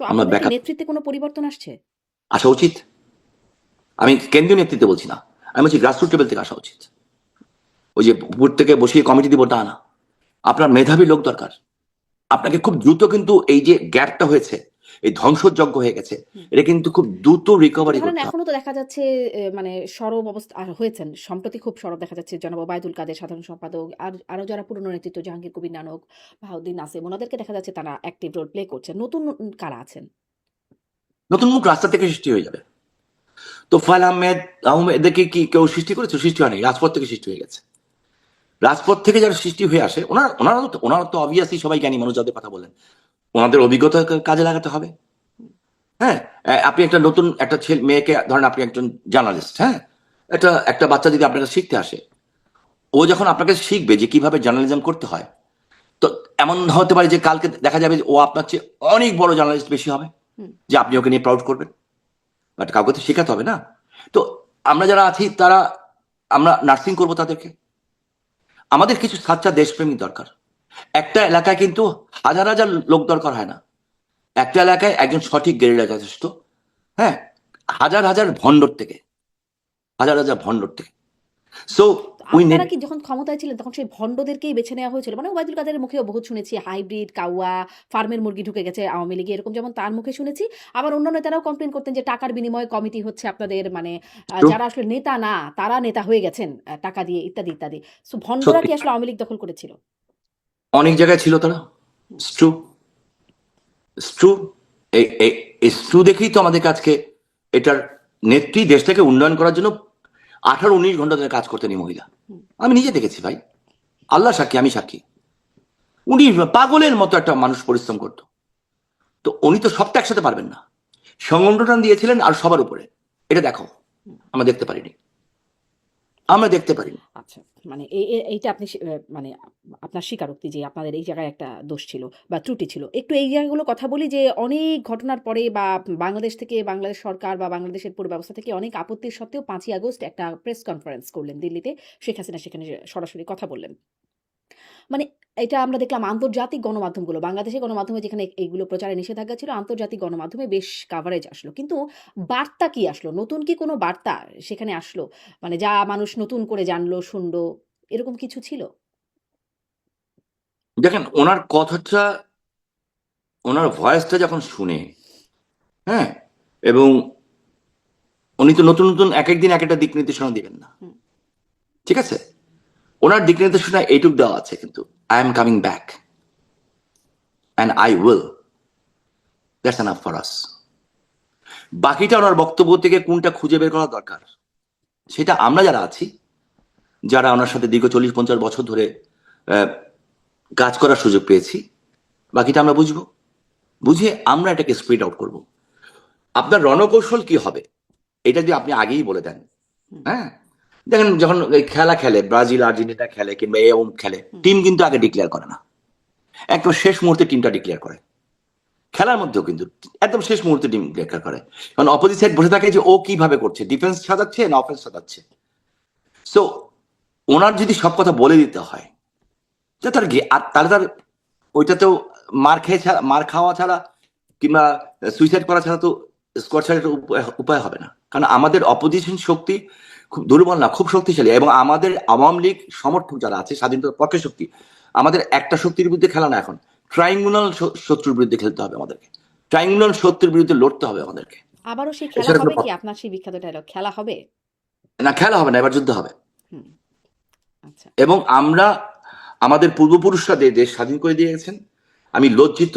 তো আমরা আপনাদের কি ব্যাকআপ নেতৃত্বে কোনো পরিবর্তন আসছে? আসা উচিত। আমি কেন্দ্রীয় নেতৃত্বে বলছি না, আমি বলছি গ্রাসরুট লেভেল থেকে আসা উচিত। ওই যে উপর থেকে বসিয়ে কমিটি দিব তা না, আপনার মেধাবী লোক দরকার। আপনাকে খুব দ্রুত কিন্তু এই যে গ্যাপটা হয়েছে, এই ধ্বংসযজ্ঞ হয়ে গেছে, হুম। এটা কিন্তু খুব দ্রুত কিন্তু রিকভারি ধরেন করতে হবে। এখনো তো দেখা যাচ্ছে মানে সরব অবস্থা হয়েছেন। সম্প্রতি খুব সরব দেখা যাচ্ছে জনাব ওবায়দুল কাদের সাধারণ সম্পাদক, আর আরো যারা পুরনো নেতৃত্ব জাহাঙ্গীর কবির নানক, বাহাউদ্দিন নাসিম, ওনাদেরকে দেখা যাচ্ছে তারা অ্যাক্টিভ রোল প্লে করছেন। নতুন কারা আছেন? নতুন মুখ রাস্তা থেকে সৃষ্টি হয়ে যাবে। তো ফাইল আহমেদ এদেরকে কি কেউ সৃষ্টি করেছে? সৃষ্টি হয়নি, রাজপথ থেকে সৃষ্টি হয়ে গেছে। রাজপথ থেকে যারা সৃষ্টি হয়ে আসে, ওনারা তো অবভিয়াসলি সবাই জ্ঞানী মানুষ, যাদের কথা বলেন, ওনাদের অভিজ্ঞতা কাজে লাগাতে হবে। হ্যাঁ, আপনি একটা নতুন একটা ছেলে মেয়েকে ধরেন, আপনি একজন জার্নালিস্ট, হ্যাঁ, একটা একটা বাচ্চা যদি আপনার কাছে শিখতে আসে, ও যখন আপনার কাছে শিখবে যে কিভাবে জার্নালিজম করতে হয়, তো এমন হতে পারে যে কালকে দেখা যাবে যে ও আপনার চেয়ে অনেক বড় জার্নালিস্ট বেশি হবে, হুম। যে আপনি ওকে নিয়ে প্রাউড করবেন। বাট কাউকে তো শেখাতে হবে না। তো আমরা যারা আছি তারা, আমরা নার্সিং করব তাদেরকে। আমাদের কিছু সাচ্চা দেশপ্রেমিক দরকার। একটা এলাকায় কিন্তু হাজার হাজার লোক দরকার হয় না, একটা এলাকায় একজন সঠিক গেরিলা যথেষ্ট। হ্যাঁ, হাজার হাজার ভণ্ডর থেকে, হাজার হাজার ভণ্ডর থেকে। সো তো উই আপনারা নিড। কি যখন ক্ষমতায় ছিলেন তখন সেই ভণ্ডদেরকেই বেছে নেওয়া হয়েছিল? মানে ওবায়দুল কাদেরের মুখেও বহুত শুনেছি হাইব্রিড, কাউয়া, ফার্মের মুরগি ঢুকে গেছে আওয়ামী লীগে, এরকম যেমন তার মুখে শুনেছি। আবার অন্য নেতারাও কমপ্লেইন করতেন যে টাকার বিনিময়ে কমিটি হচ্ছে আপনাদের, মানে যারা আসলে নেতা না তারা নেতা হয়ে গেছেন টাকা দিয়ে, ইত্যাদি, ইত্যাদি। সো ভণ্ডরা সত্যি কি আসলে আওয়ামী লীগ দখল করেছিল? অনেক জায়গায় ছিল তারা। স্ট্রু, স্ট্রু, এই স্ট্রু দেখেই তো আমাদের আজকে এটার নেত্রী দেশটাকে উন্নয়ন করার জন্য 18-19 ঘন্টা ধরে কাজ করতেন এই মহিলা। হুম। আমি নিজে দেখেছি ভাই, আল্লাহ সাক্ষী, আমি সাক্ষী। উনি পাগলের মতো একটা মানুষ পরিশ্রম করতো। তো উনি তো সবটা একসাথে পারবেন না, সংগঠন দিয়েছিলেন আর সবার উপরে। এটা দেখো, হুম। আমরা দেখতে পারিনি, আমরা দেখতে পারিনি। আচ্ছা, মানে এইটা আপনি মানে আপনার স্বীকারোক্তি যে আপনাদের এই জায়গায় একটা দোষ ছিল বা ত্রুটি ছিল। একটু এই জায়গাগুলো কথা বলি যে অনেক ঘটনার পরে বা বাংলাদেশ থেকে, বাংলাদেশ সরকার বা বাংলাদেশের পুরো ব্যবস্থা থেকে অনেক আপত্তির সত্ত্বেও ৫ই আগস্ট একটা প্রেস কনফারেন্স করলেন দিল্লিতে। শেখ হাসিনা সেখানে সরাসরি কথা বললেন। মানে এটা আমরা দেখলাম আন্তর্জাতিক গণমাধ্যমগুলো, বাংলাদেশের গণমাধ্যমে যেখানে এইগুলো প্রচারে নিষেধাজ্ঞা ছিল, আন্তর্জাতিক গণমাধ্যমে বেশ কাভারেজ আসলো। কিন্তু বার্তা কি আসলো? নতুন কি কোনো বার্তা সেখানে আসলো? মানে যা মানুষ নতুন করে জানলো, শুনলো, এরকম কিছু ছিল? দেখেন ওনার কথাটা, ওনার ভয়েসটা যখন শুনে, হ্যাঁ, এবং উনি তো নতুন নতুন এক এক দিন এক একটা দিক নির্দেশনা দিবেন না, হুম। ঠিক আছে? ওনার দিক নির্দেশনা এইটুক দেওয়া আছে কিন্তু, I am coming back and I will, that's enough for us. বাকিটা ওনার বক্তব্য থেকে কোনটা খুঁজে বের করা দরকার, সেটা আমরা যারা আছি, যারা ওনার সাথে দীর্ঘ 40-50 বছর ধরে আহ, কাজ করার সুযোগ পেয়েছি, বাকিটা আমরা বুঝবো, বুঝিয়ে আমরা এটাকে স্প্রিড আউট করব। আপনার রণকৌশল কি হবে এটা যদি আপনি আগেই বলে দেন, হুম। হ্যাঁ, দেখেন যখন এই খেলা খেলে, ব্রাজিল আর্জেন্টিনা খেলে কিংবা এরকম খেলে, হুম। টিম কিন্তু আগে ডিক্লেয়ার করে না, একদম শেষ মুহূর্তে টিমটা ডিক্লেয়ার করে। খেলার মধ্যেও কিন্তু একদম শেষ মুহূর্তে টিম ব্রেকার করে, কারণ অপোজিট সাইড বসে থাকে যে ও কিভাবে করছে, ডিফেন্স সাজাচ্ছে না অফেন্স সাজাচ্ছে। সো ওনার যদি সব কথা বলে দিতে হয়, যে তার আর তাহলে তার ওইটাতেও মার খাওয়া ছাড়া কিংবা সুইসাইড করা ছাড়া তো স্কোয়াড ছাড়া উপায় হবে না। কারণ আমাদের অপোজিশন শক্তি খুব দুর্বল না, খুব শক্তিশালী, এবং আমাদের আওয়ামী লীগ সমর্থক যারা আছে, স্বাধীনতার পক্ষে শক্তি, আমাদের একটা শক্তির বিরুদ্ধে খেলা না, এখন ট্রাইঙ্গুলার শত্রুর বিরুদ্ধে খেলতে হবে আমাদেরকে, ট্রাইঙ্গুলার শত্রুর বিরুদ্ধে লড়তে হবে আমাদেরকে। আবারও সেই খেলা এছাড়া হবে কোনো কি? আপনার সেই বিখ্যাত ডায়লগ, খেলা হবে? না, খেলা হবে না, এবার যুদ্ধ হবে। হুম, আচ্ছা। এবং আমরা আমাদের পূর্বপুরুষরা দেশ স্বাধীন করে দিয়ে গেছেন। আমি লজ্জিত,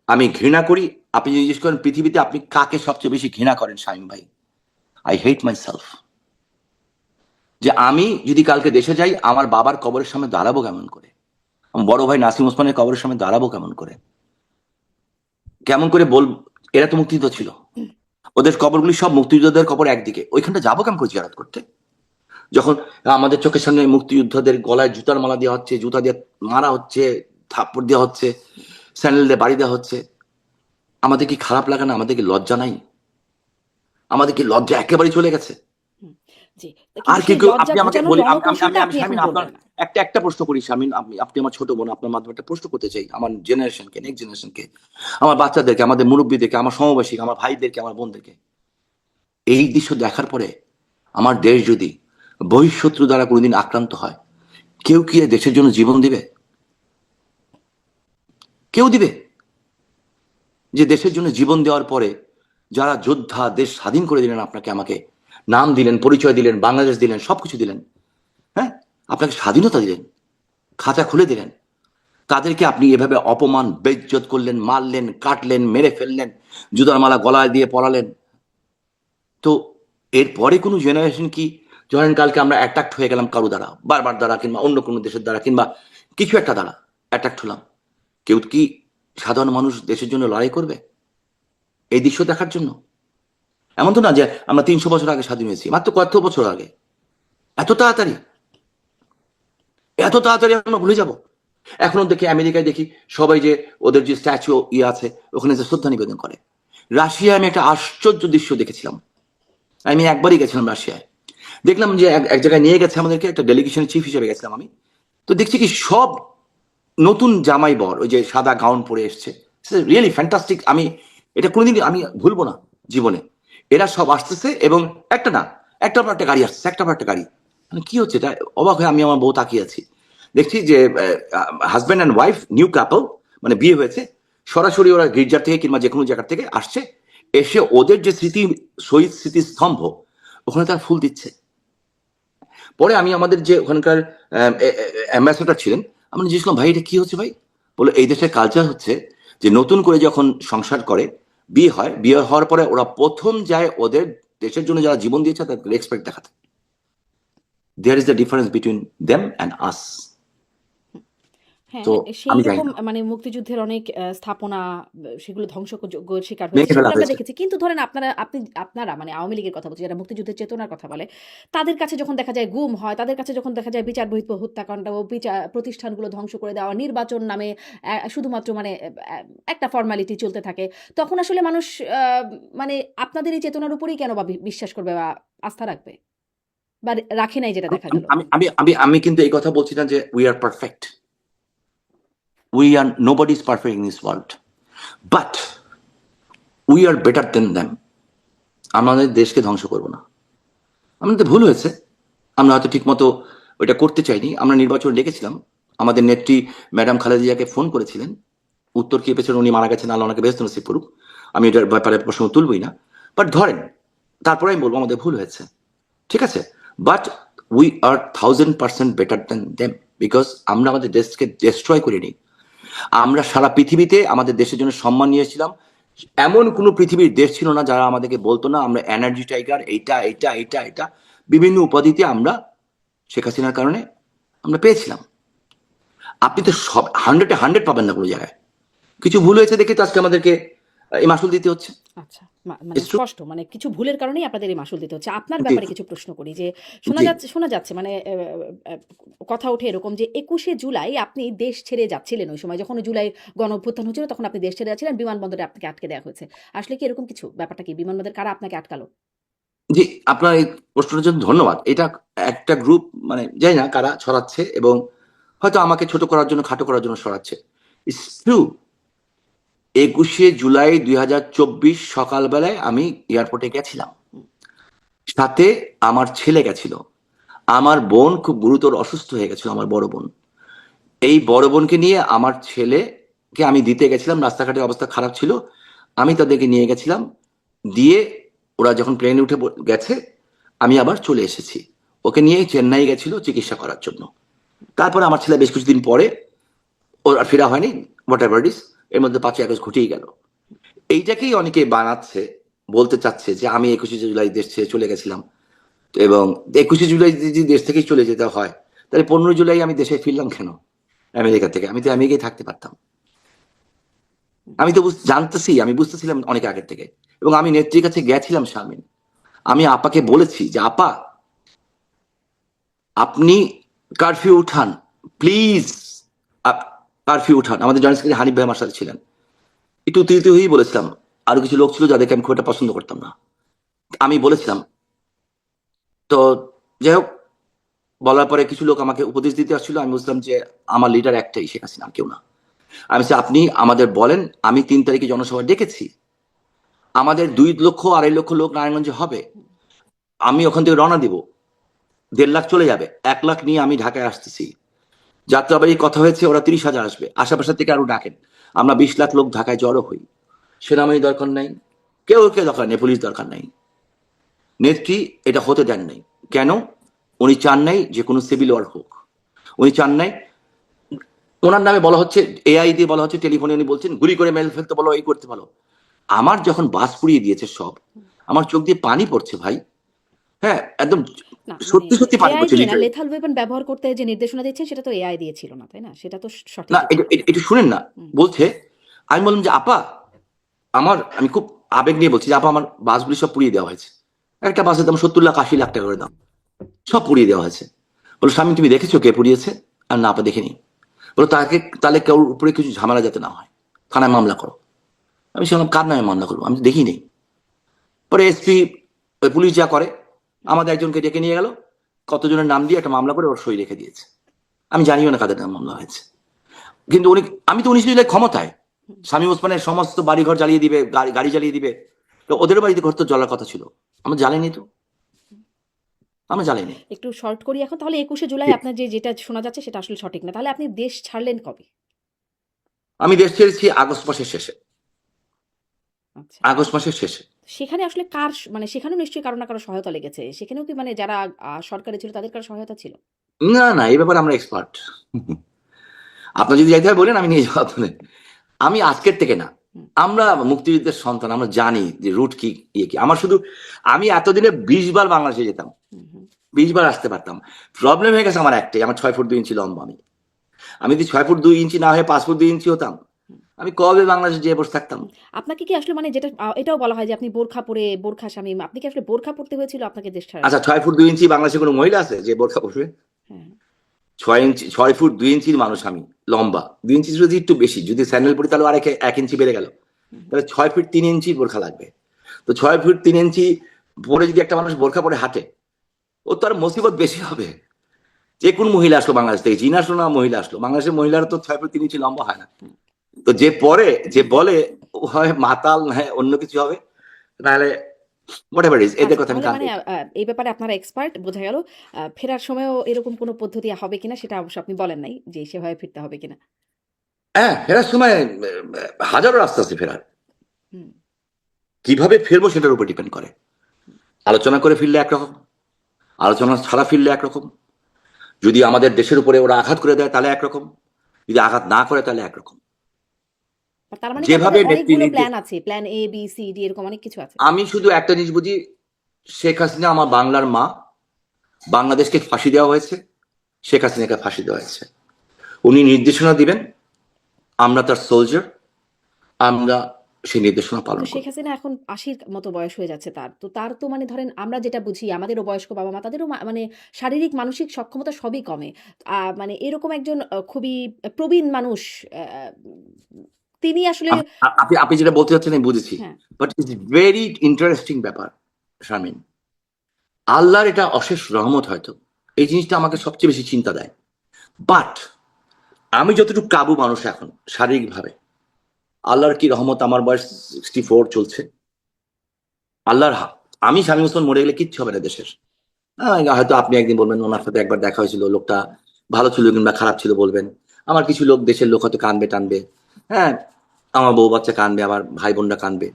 আমি ঘৃণা করি। আপনি যদি জিজ্ঞেস করেন পৃথিবীতে আপনি কাকে সবচেয়ে বেশি ঘৃণা করেন, শামীম ভাই, আই হেট মাই সেলফ। যে আমি যদি কালকে দেশে যাই, আমার বাবার কবরের সামনে দাঁড়াবো কেমন করে, আমার বড় ভাই নাসিম ওসমানের কবরের সামনে দাঁড়াবো কেমন করে, কেমন করে বল, এরা তো মুক্তিযুদ্ধ ছিল, ওদের কবরগুলি সব মুক্তিযোদ্ধাদের কবর একদিকে, ওইখানটা যাবো কেমন করে জিয়ারত করতে, যখন আমাদের চোখের সামনে মুক্তিযোদ্ধাদের গলায় জুতার মালা দেওয়া হচ্ছে, জুতা দিয়ে মারা হচ্ছে, থাপ্পড় দেওয়া হচ্ছে, স্যান্ডেল দিয়ে বাড়ি দেওয়া হচ্ছে। আমাদের কি খারাপ লাগে না? আমাদের কি লজ্জা নাই? আমাদের কি লজ্জা একেবারে চলে গেছে? হুম, জি। আর কিন্তু কি সেই কেউ, লজ্জা আপনি আমাকে ঘোচানোর বলি, রণকৌশলটা আমি আপনি এখন শামিন আপনার বলবেন না। একটা প্রশ্ন করি শামিন, আপনি আমার ছোট বোন, আপনার মাধ্যমে একটা প্রশ্ন করতে চাই আমার জেনারেশনকে, নেক্সট জেনারেশনকে, আমার বাচ্চাদেরকে, আমাদের মুরব্বীদেরকে, আমার সমবয়সী, আমার ভাইদেরকে, আমার বোনদেরকে, এই দৃশ্য দেখার পরে আমার দেশ যদি বহিঃশত্রু দ্বারা কোনোদিন আক্রান্ত হয়, কেউ কি এ দেশের জন্য জীবন দিবে? কেউ দিবে? যে দেশের জন্য জীবন দেওয়ার পরে যারা যোদ্ধা, দেশ স্বাধীন করে দিলেন, আপনাকে আমাকে নাম দিলেন, পরিচয় দিলেন, বাংলাদেশ দিলেন, সবকিছু দিলেন, হ্যাঁ, আপনাকে স্বাধীনতা দিলেন, খাঁচা খুলে দিলেন, তাদেরকে আপনি এভাবে অপমান বেইজ্জত করলেন, মারলেন, কাটলেন, মেরে ফেললেন, জুতার মালা গলায় দিয়ে পরালেন। তো এরপরে কোনো জেনারেশন কি, ধরেন কালকে আমরা অ্যাট্রাক্ট হয়ে গেলাম কারো দ্বারা, বারবার দ্বারা, কিংবা অন্য কোনো দেশের দ্বারা, কিংবা কিছু একটা দ্বারা অ্যাট্রাক্ট হলাম, কেউ কি সাধারণ মানুষ দেশের জন্য লড়াই করবে এই দৃশ্য দেখার জন্য? এমন তো না যে আমরা 300 বছর আগে স্বাধীন হয়েছি, মাত্র কত বছর আগে, এত তাড়াতাড়ি, এত তাড়াতাড়ি আমরা ভুলে যাব? এখনো দেখি আমেরিকায় দেখি সবাই যে ওদের যে স্ট্যাচু আছে ওখানে যে শ্রদ্ধা নিবেদন করে। রাশিয়ায় আমি একটা আশ্চর্য দৃশ্য দেখেছিলাম, আমি একবারই গেছিলাম রাশিয়ায়, দেখলাম যে এক জায়গায় নিয়ে গেছে আমাদেরকে, একটা ডেলিগেশনের চিফ হিসেবে গেছিলাম আমি। তো দেখছি কি সব নতুন জামাই বর, ওই যে সাদা গাউন পরে এসছে, রিয়েলি ফ্যান্টাস্টিক। আমি এটা কোনোদিন আমি ভুলবো না জীবনে। এরা সব আসতেছে এবং একটা না, একটার পর একটা গাড়ি আসছে, একটার পর একটা গাড়ি, মানে কি হচ্ছে এটা, অবাক হয়ে আমি আমার বউ তাকিয়ে আছি। দেখছি যে হাজব্যান্ড অ্যান্ড ওয়াইফ, নিউ কাপল, মানে বিয়ে হয়েছে, সরাসরি ওরা গির্জার থেকে কিংবা যে কোনো জায়গা থেকে আসছে, এসে ওদের যে স্মৃতি, শহীদ স্মৃতিস্তম্ভ, ওখানে তারা ফুল দিচ্ছে। পরে আমি আমাদের যে ওখানকার অ্যাম্বাসেডর ছিলেন, আমি জিজ্ঞেস করলাম, ভাই এটা কি হচ্ছে ভাই? বলে এই দেশের কালচার হচ্ছে যে নতুন করে যখন সংসার করে, বিয়ে হয়, বিয়ে হওয়ার পরে ওরা প্রথম যায় ওদের দেশের জন্য যারা জীবন দিয়েছে তাদের রেসপেক্ট দেখাতে। There is the difference between them and us. হ্যাঁ, তো সেই আমি জানি রকম না, মানে মুক্তিযুদ্ধের অনেক স্থাপনা সেগুলো ধ্বংসযোগ্যের শিকার হয়েছে, ভেঙে ফেলা সেগুলো আমরা হয়েছে। দেখেছি। কিন্তু ধরেন আপনারা মানে আওয়ামী লীগের কথা বলছি, যারা মুক্তিযুদ্ধের চেতনার কথা বলে, তাদের কাছে যখন দেখা যায় গুম হয়, তাদের কাছে যখন দেখা যায় বিচার বহির্ভূত হত্যাকাণ্ড ও বিচার প্রতিষ্ঠানগুলো ধ্বংস করে দেওয়া, নির্বাচন নামে শুধুমাত্র মানে একটা ফর্মালিটি চলতে থাকে, তখন আসলে মানুষ মানে আপনাদের এই চেতনার উপরেই কেন বা বিশ্বাস করবে বা আস্থা রাখবে, বা রাখে নাই, যেটা দেখা আমি গেল। আমি আমি আমি আমি কিন্তু এই কথা বলছি না যে we are perfect, we are nobody is perfect in this world, but we are better then them. আমাদের দেশকে ধ্বংস করবো না। আমাদের ভুল হয়েছে, আমরা হয়তো ঠিক মতো ওইটা করতে চাইনি। আমরা নির্বাচন ডেকেছিলাম, আমাদের নেত্রী ম্যাডাম খালেদা জিয়াকে ফোন করেছিলেন, উত্তর কি পেয়েছেন, উনি মারা গেছেন, আল্লাহ ওনাকে বেহেশত নসিব করুক, আমি এটার ব্যাপারে প্রশ্ন তুলবই না। বাট ধরেন, তারপরে আমি বলবো আমাদের ভুল হয়েছে, ঠিক আছে, but we are 1000% better then them, because আমরা আমাদের দেশকে ডিস্ট্রয় করে নিই। আমরা সারা পৃথিবীতে আমাদের দেশের জন্য সম্মান নিয়েছিলাম, এমন কোনো পৃথিবীর দেশ ছিল না যারা আমাদেরকে বলতো না আমরা এনার্জি টাইগার, এইটা এইটা এইটা এটা, বিভিন্ন উপাধিতে আমরা শেখ হাসিনার কারণে আমরা পেয়েছিলাম। আপনি তো সব 100-এ 100 পাবেন না কোনো জায়গায়, কিছু ভুল হয়েছে দেখে তো আজকে আমাদেরকে এই মাসুল দিতে হচ্ছে। আচ্ছা, মানে It's true? স্পষ্ট মানে কিছু ভুলের কারণেই আপনাদের এই মাসুল দিতে হচ্ছে। আপনার জি ব্যাপারে কিছু প্রশ্ন করি যে জি শোনা যাচ্ছে মানে কথা ওঠে এরকম যে ২১শে জুলাই আপনি দেশ ছেড়ে যাচ্ছিলেন ওই সময় যখন জুলাই গণ অভ্যুত্থান হচ্ছিল তখন আপনি দেশ ছেড়ে যাচ্ছিলেন, বিমানবন্দরে আপনাকে আটকে দেওয়া হয়েছে। আসলে কি এরকম কিছু? ব্যাপারটা কি? বিমানবন্দরে কারা আপনাকে আটকালো? জি, আপনার এই প্রশ্নটার জন্য ধন্যবাদ। এটা একটা গ্রুপ, মানে জানি না কারা ছড়াচ্ছে, এবং হয়তো আমাকে ছোট করার জন্য, খাটো করার জন্য ছড়াচ্ছে। It's true. ২১শে জুলাই ২০২৪ সকালবেলায় আমি এয়ারপোর্টে গেছিলাম, হুম, সাথে আমার ছেলে গেছিল। আমার বোন খুব গুরুতর অসুস্থ হয়ে গেছিল, আমার বড় বোন। এই বড় বোনকে নিয়ে আমার ছেলেকে আমি দিতে গেছিলাম, রাস্তাঘাটের অবস্থা খারাপ ছিল, আমি তাদেরকে নিয়ে গেছিলাম। দিয়ে ওরা যখন প্লেনে উঠে গেছে, আমি আবার চলে এসেছি। ওকে নিয়ে চেন্নাই গেছিল চিকিৎসা করার জন্য। তারপরে আমার ছেলে বেশ কিছুদিন পরে, ওর আর ফেরা হয়নি, হোয়াট এভার ইট ইস, এর মধ্যে ৫ই আগস্ট ঘটেই গেল। এইটাকেই অনেকে বানাচ্ছে, বলতে চাচ্ছে যে আমি ২১শে জুলাই দেশ ছেড়ে চলে গেছিলাম, এবং ২১শে জুলাই যদি দেশ থেকেই চলে যেতে হয়, তাহলে ১৫ই জুলাই আমি দেশে ফিরলাম কেন আমেরিকা থেকে? আমি তো আমেরিকায় থাকতে পারতাম। হুম। আমি তো জানতেছি, আমি বুঝতেছিলাম অনেক আগের থেকে, এবং আমি নেত্রীর কাছে গেছিলাম শারমিন। আমি আপাকে বলেছি যে আপা, আপনি কারফিউ উঠান, প্লিজ, কারফিউ উঠান। আমাদের জয়েন্ট সেক্রেটারি হানিফ ভাই আমার সাথে ছিলেন। একটু উত্তেজিত হয়েই বলেছিলাম। আরো কিছু লোক ছিল যাদেরকে আমি খুব একটা পছন্দ করতাম না, আমি বলেছিলাম। তো যাই হোক, বলার পরে কিছু লোক আমাকে উপদেশ দিতে আসছিল। আমি বুঝলাম যে আমার লিডার একটাই, শেখ হাসিনা, আর কেউ না। আমি বলছি, আপনি আমাদের বলেন, আমি ৩ তারিখে জনসভা ডেকেছি, আমাদের ২ লক্ষ ২.৫ লক্ষ লোক নারায়ণগঞ্জে হবে, আমি ওখান থেকে রওনা দিব, ১.৫ লাখ চলে যাবে, ১ লাখ নিয়ে আমি ঢাকায় আসতেছি। যাত্রাবাড়ি কথা হয়েছে ওরা ৩০,০০০ আসবে, আশেপাশে থেকে আরো ডাকেন, আমরা ২০ লাখ লোক ঢাকায় জড়ো হই। সেনাবাহিনী দরকার নাই, কেউ দরকার নেই, পুলিশ দরকার নাই। নেত্রী এটা হতে দেন নাই। কেন? উনি চান নাই যে কোনো সিভিল ওয়ার হোক। উনি চান নাই, ওনার নামে বলা হচ্ছে, এআই দিয়ে বলা হচ্ছে, টেলিফোনে উনি বলছেন গুলি করে মেল ফেলতে বলো, এই করতে বলো। আমার যখন বাস পুড়িয়ে দিয়েছে সব, আমার চোখ দিয়ে পানি পড়ছে ভাই। হ্যাঁ, একদম না মানে সত্যি সত্যি পানি এআই পড়ছে, দিয়ে না, লিটারালি। লেথাল ওয়েপন ব্যবহার করতে যে নির্দেশনা দিচ্ছেন সেটা তো এআই দিয়েছিল না, তাই না? সেটা তো না, সঠিক উত্তর। একটু শুনেন না। হুম, বলছে, আমি বললাম যে আপা, আমি খুব আবেগ নিয়ে বলছি যে আপা, আমার বাসগুলি সব পুড়িয়ে দেওয়া হয়েছে, একটা বাসের দাম ৭০ লাখ ৮০ লাখ টাকা করে দাম, সব পুড়িয়ে দেওয়া হয়েছে। বলো স্বামী, তুমি দেখেছো কে পুড়িয়েছে? আর না আপা, দেখিনি। বলো তাহলে কেউ উপরে কিছু ঝামেলা যাতে না হয়, থানায় মামলা করো। আমি সেরকম কার নামে মামলা করবো? আমি তো দেখি নেই। পরে এসপি, পুলিশ যা করে, আমাদের একজনকে ডেকে নিয়ে গেল, কতজনের নাম দিয়ে একটা মামলা করে ওর সই রেখে দিয়েছে। আমি জানিও না কাদের নাম মামলা হয়েছে। কিন্তু উনি, আমি তো ১৯ জুলাই ক্ষমতায়, হুম। স্বামী ওসমানের সমস্ত বাড়িঘর জ্বালিয়ে দিবে, গাড়ি জ্বালিয়ে দিবে। তো ওদের বাড়িতে ঘর তো জ্বলার কথা ছিল, আমরা জ্বালাইনি তো, আমরা আচ্ছা, জ্বালাইনি। একটু শর্ট করি এখন তাহলে ২১শে জুলাই আপনার যেটা শোনা যাচ্ছে সেটা আসলে সঠিক না। তাহলে আপনি দেশ ছাড়লেন কবে? আমি দেশ ছেড়েছি আগস্ট মাসের শেষে। আচ্ছা। আগস্ট মাসের শেষে। সেখানে আসলে কার মানে সেখানেও নিশ্চয়ই কারো না কারো সহায়তা লেগেছে। সেখানেও কি মানে যারা সরকারে ছিল তাদের কারো সহায়তা ছিল? না না, এই ব্যাপারে আমরা এক্সপার্ট। আপনার যদি যাইতে হয় বলেন, আমি নিয়ে যাবো আপনাদের। আমি আজকের থেকে না, হুম, আমরা মুক্তিযুদ্ধের সন্তান, আমরা জানি যে রুট কি, ইয়ে কি। আমার শুধু, আমি এতদিনে ২০ বার বাংলাদেশে যেতাম, হুম, হুম, ২০ বার আসতে পারতাম। প্রবলেম হয়ে গেছে আমার একটাই, আমার ৬ ফুট ২ ইঞ্চি লম্বা। আমি যদি ৬ ফুট ২ ইঞ্চি না হয়ে ৫ ফুট ২ ইঞ্চি হতাম, হুম, আমি কবে বাংলাদেশে যেয়ে বসে থাকতাম। হুম। আপনাকে কি আসলে মানে যেটা এটাও বলা হয় যে আপনি বোরখা পরে বোরখা শামীম, আপনি কি আসলে বোরখা পড়তে হয়েছিল আপনাকে দেশ ছাড়ার আচ্ছা, জন্য? ৬ ফুট ২ ইঞ্চি বাংলাদেশে কোনো মহিলা আছে যে বোরখা পরবে? হ্যাঁ। ৬ ইঞ্চি, ৬ ফুট ২ ইঞ্চির মানুষ আমি, লম্বা। ২ ইঞ্চি যদি একটু বেশি, যদি স্যান্ডেল পরি তাহলে আর ১ ইঞ্চি বেড়ে গেল। হুম, হুম। তাহলে ৬ ফিট ৩ ইঞ্চির বোরখা লাগবে। তো 6 ফিট ৩ ইঞ্চি পরে যদি একটা মানুষ বোরখা পরে হাঁটে, ও তো আর মুসিবত বেশি হবে। যে কোন মহিলা আসলো বাংলাদেশ থেকে, চীন আসলো না মহিলা আসলো, বাংলাদেশের মহিলারা তো ৬ ফুট ৩ ইঞ্চি লম্বা হয় না। হুম। তো যে পরে, যে বলে, ও হয় মাতাল, না হয় অন্য কিছু হবে, নাহলে হোয়াট এভার ইজ, এদের আচ্ছা, কথা আমি তাহলে কান মানে দিই না। এই ব্যাপারে আপনারা এক্সপার্ট বোঝা গেল। ফেরার সময়ও এরকম কোনো পদ্ধতি হবে কিনা সেটা অবশ্য আপনি বলেন নাই যে সেভাবে ফিরতে হবে কিনা। হ্যাঁ, ফেরার সময় হাজারো রাস্তা আছে ফেরার। হুম, কিভাবে ফিরবো সেটার উপর ডিপেন্ড করে। হুম। আলোচনা করে ফিরলে একরকম, আলোচনা ছাড়া ফিরলে একরকম, যদি আমাদের দেশের উপরে ওরা আঘাত করে দেয় তাহলে একরকম, যদি আঘাত না করে তাহলে একরকম। তার মানে কি যেভাবে আপনাদের নেত্রী অনেকগুলো নির্দেশ, প্ল্যান আছে। Plan A, B, C, D এরকম অনেক কিছু আছে। আমি শুধু একটা জিনিস বুঝি, শেখ হাসিনা আমার বাংলার মা, বাংলাদেশকে ফাঁসি দেওয়া হয়েছে, শেখ হাসিনাকে ফাঁসি দেওয়া হয়েছে। উনি নির্দেশনা দিবেন, আমরা তার সোলজার, আমরা সেই নির্দেশনা তো পালন শেখ করব। হাসিনা এখন ৮০ মতো বয়স হয়ে যাচ্ছে তার। তো তার তো মানে ধরেন আমরা যেটা বুঝি আমাদেরও বয়স্ক বাবা-মা তাদেরও মানে শারীরিক মানসিক সক্ষমতা সবই কমে। মানে এরকম একজন খুবই প্রবীণ মানুষ আ তিনি আসলে আপনি আপনি যেটা বলতে চাচ্ছেন আমি বুঝেছি, হ্যাঁ, বাট ইটস ভেরি ইন্টারেস্টিং ব্যাপার শারমিন। আল্লাহর এটা অশেষ রহমত হয়তো, এই জিনিসটা আমাকে সবচেয়ে বেশি চিন্তা দেয়। বাট আমি যতটুকু কাবু মানুষ এখন শারীরিকভাবে, আল্লাহর কি রহমত, আমার বয়স 64 চলছে। আল্লাহর আমি স্বামী মুসলমান মরে গেলে কিচ্ছু হবে না দেশের। হয়তো আপনি একদিন বলবেন ওনার সাথে একবার দেখা হয়েছিল, লোকটা ভালো ছিল কিংবা খারাপ ছিল বলবেন। আমার কিছু লোক, দেশের লোক হয়তো কানবে টানবে, হ্যাঁ, আমার বউ বাচ্চা কানবে, আমার ভাই বোনরা কানবে।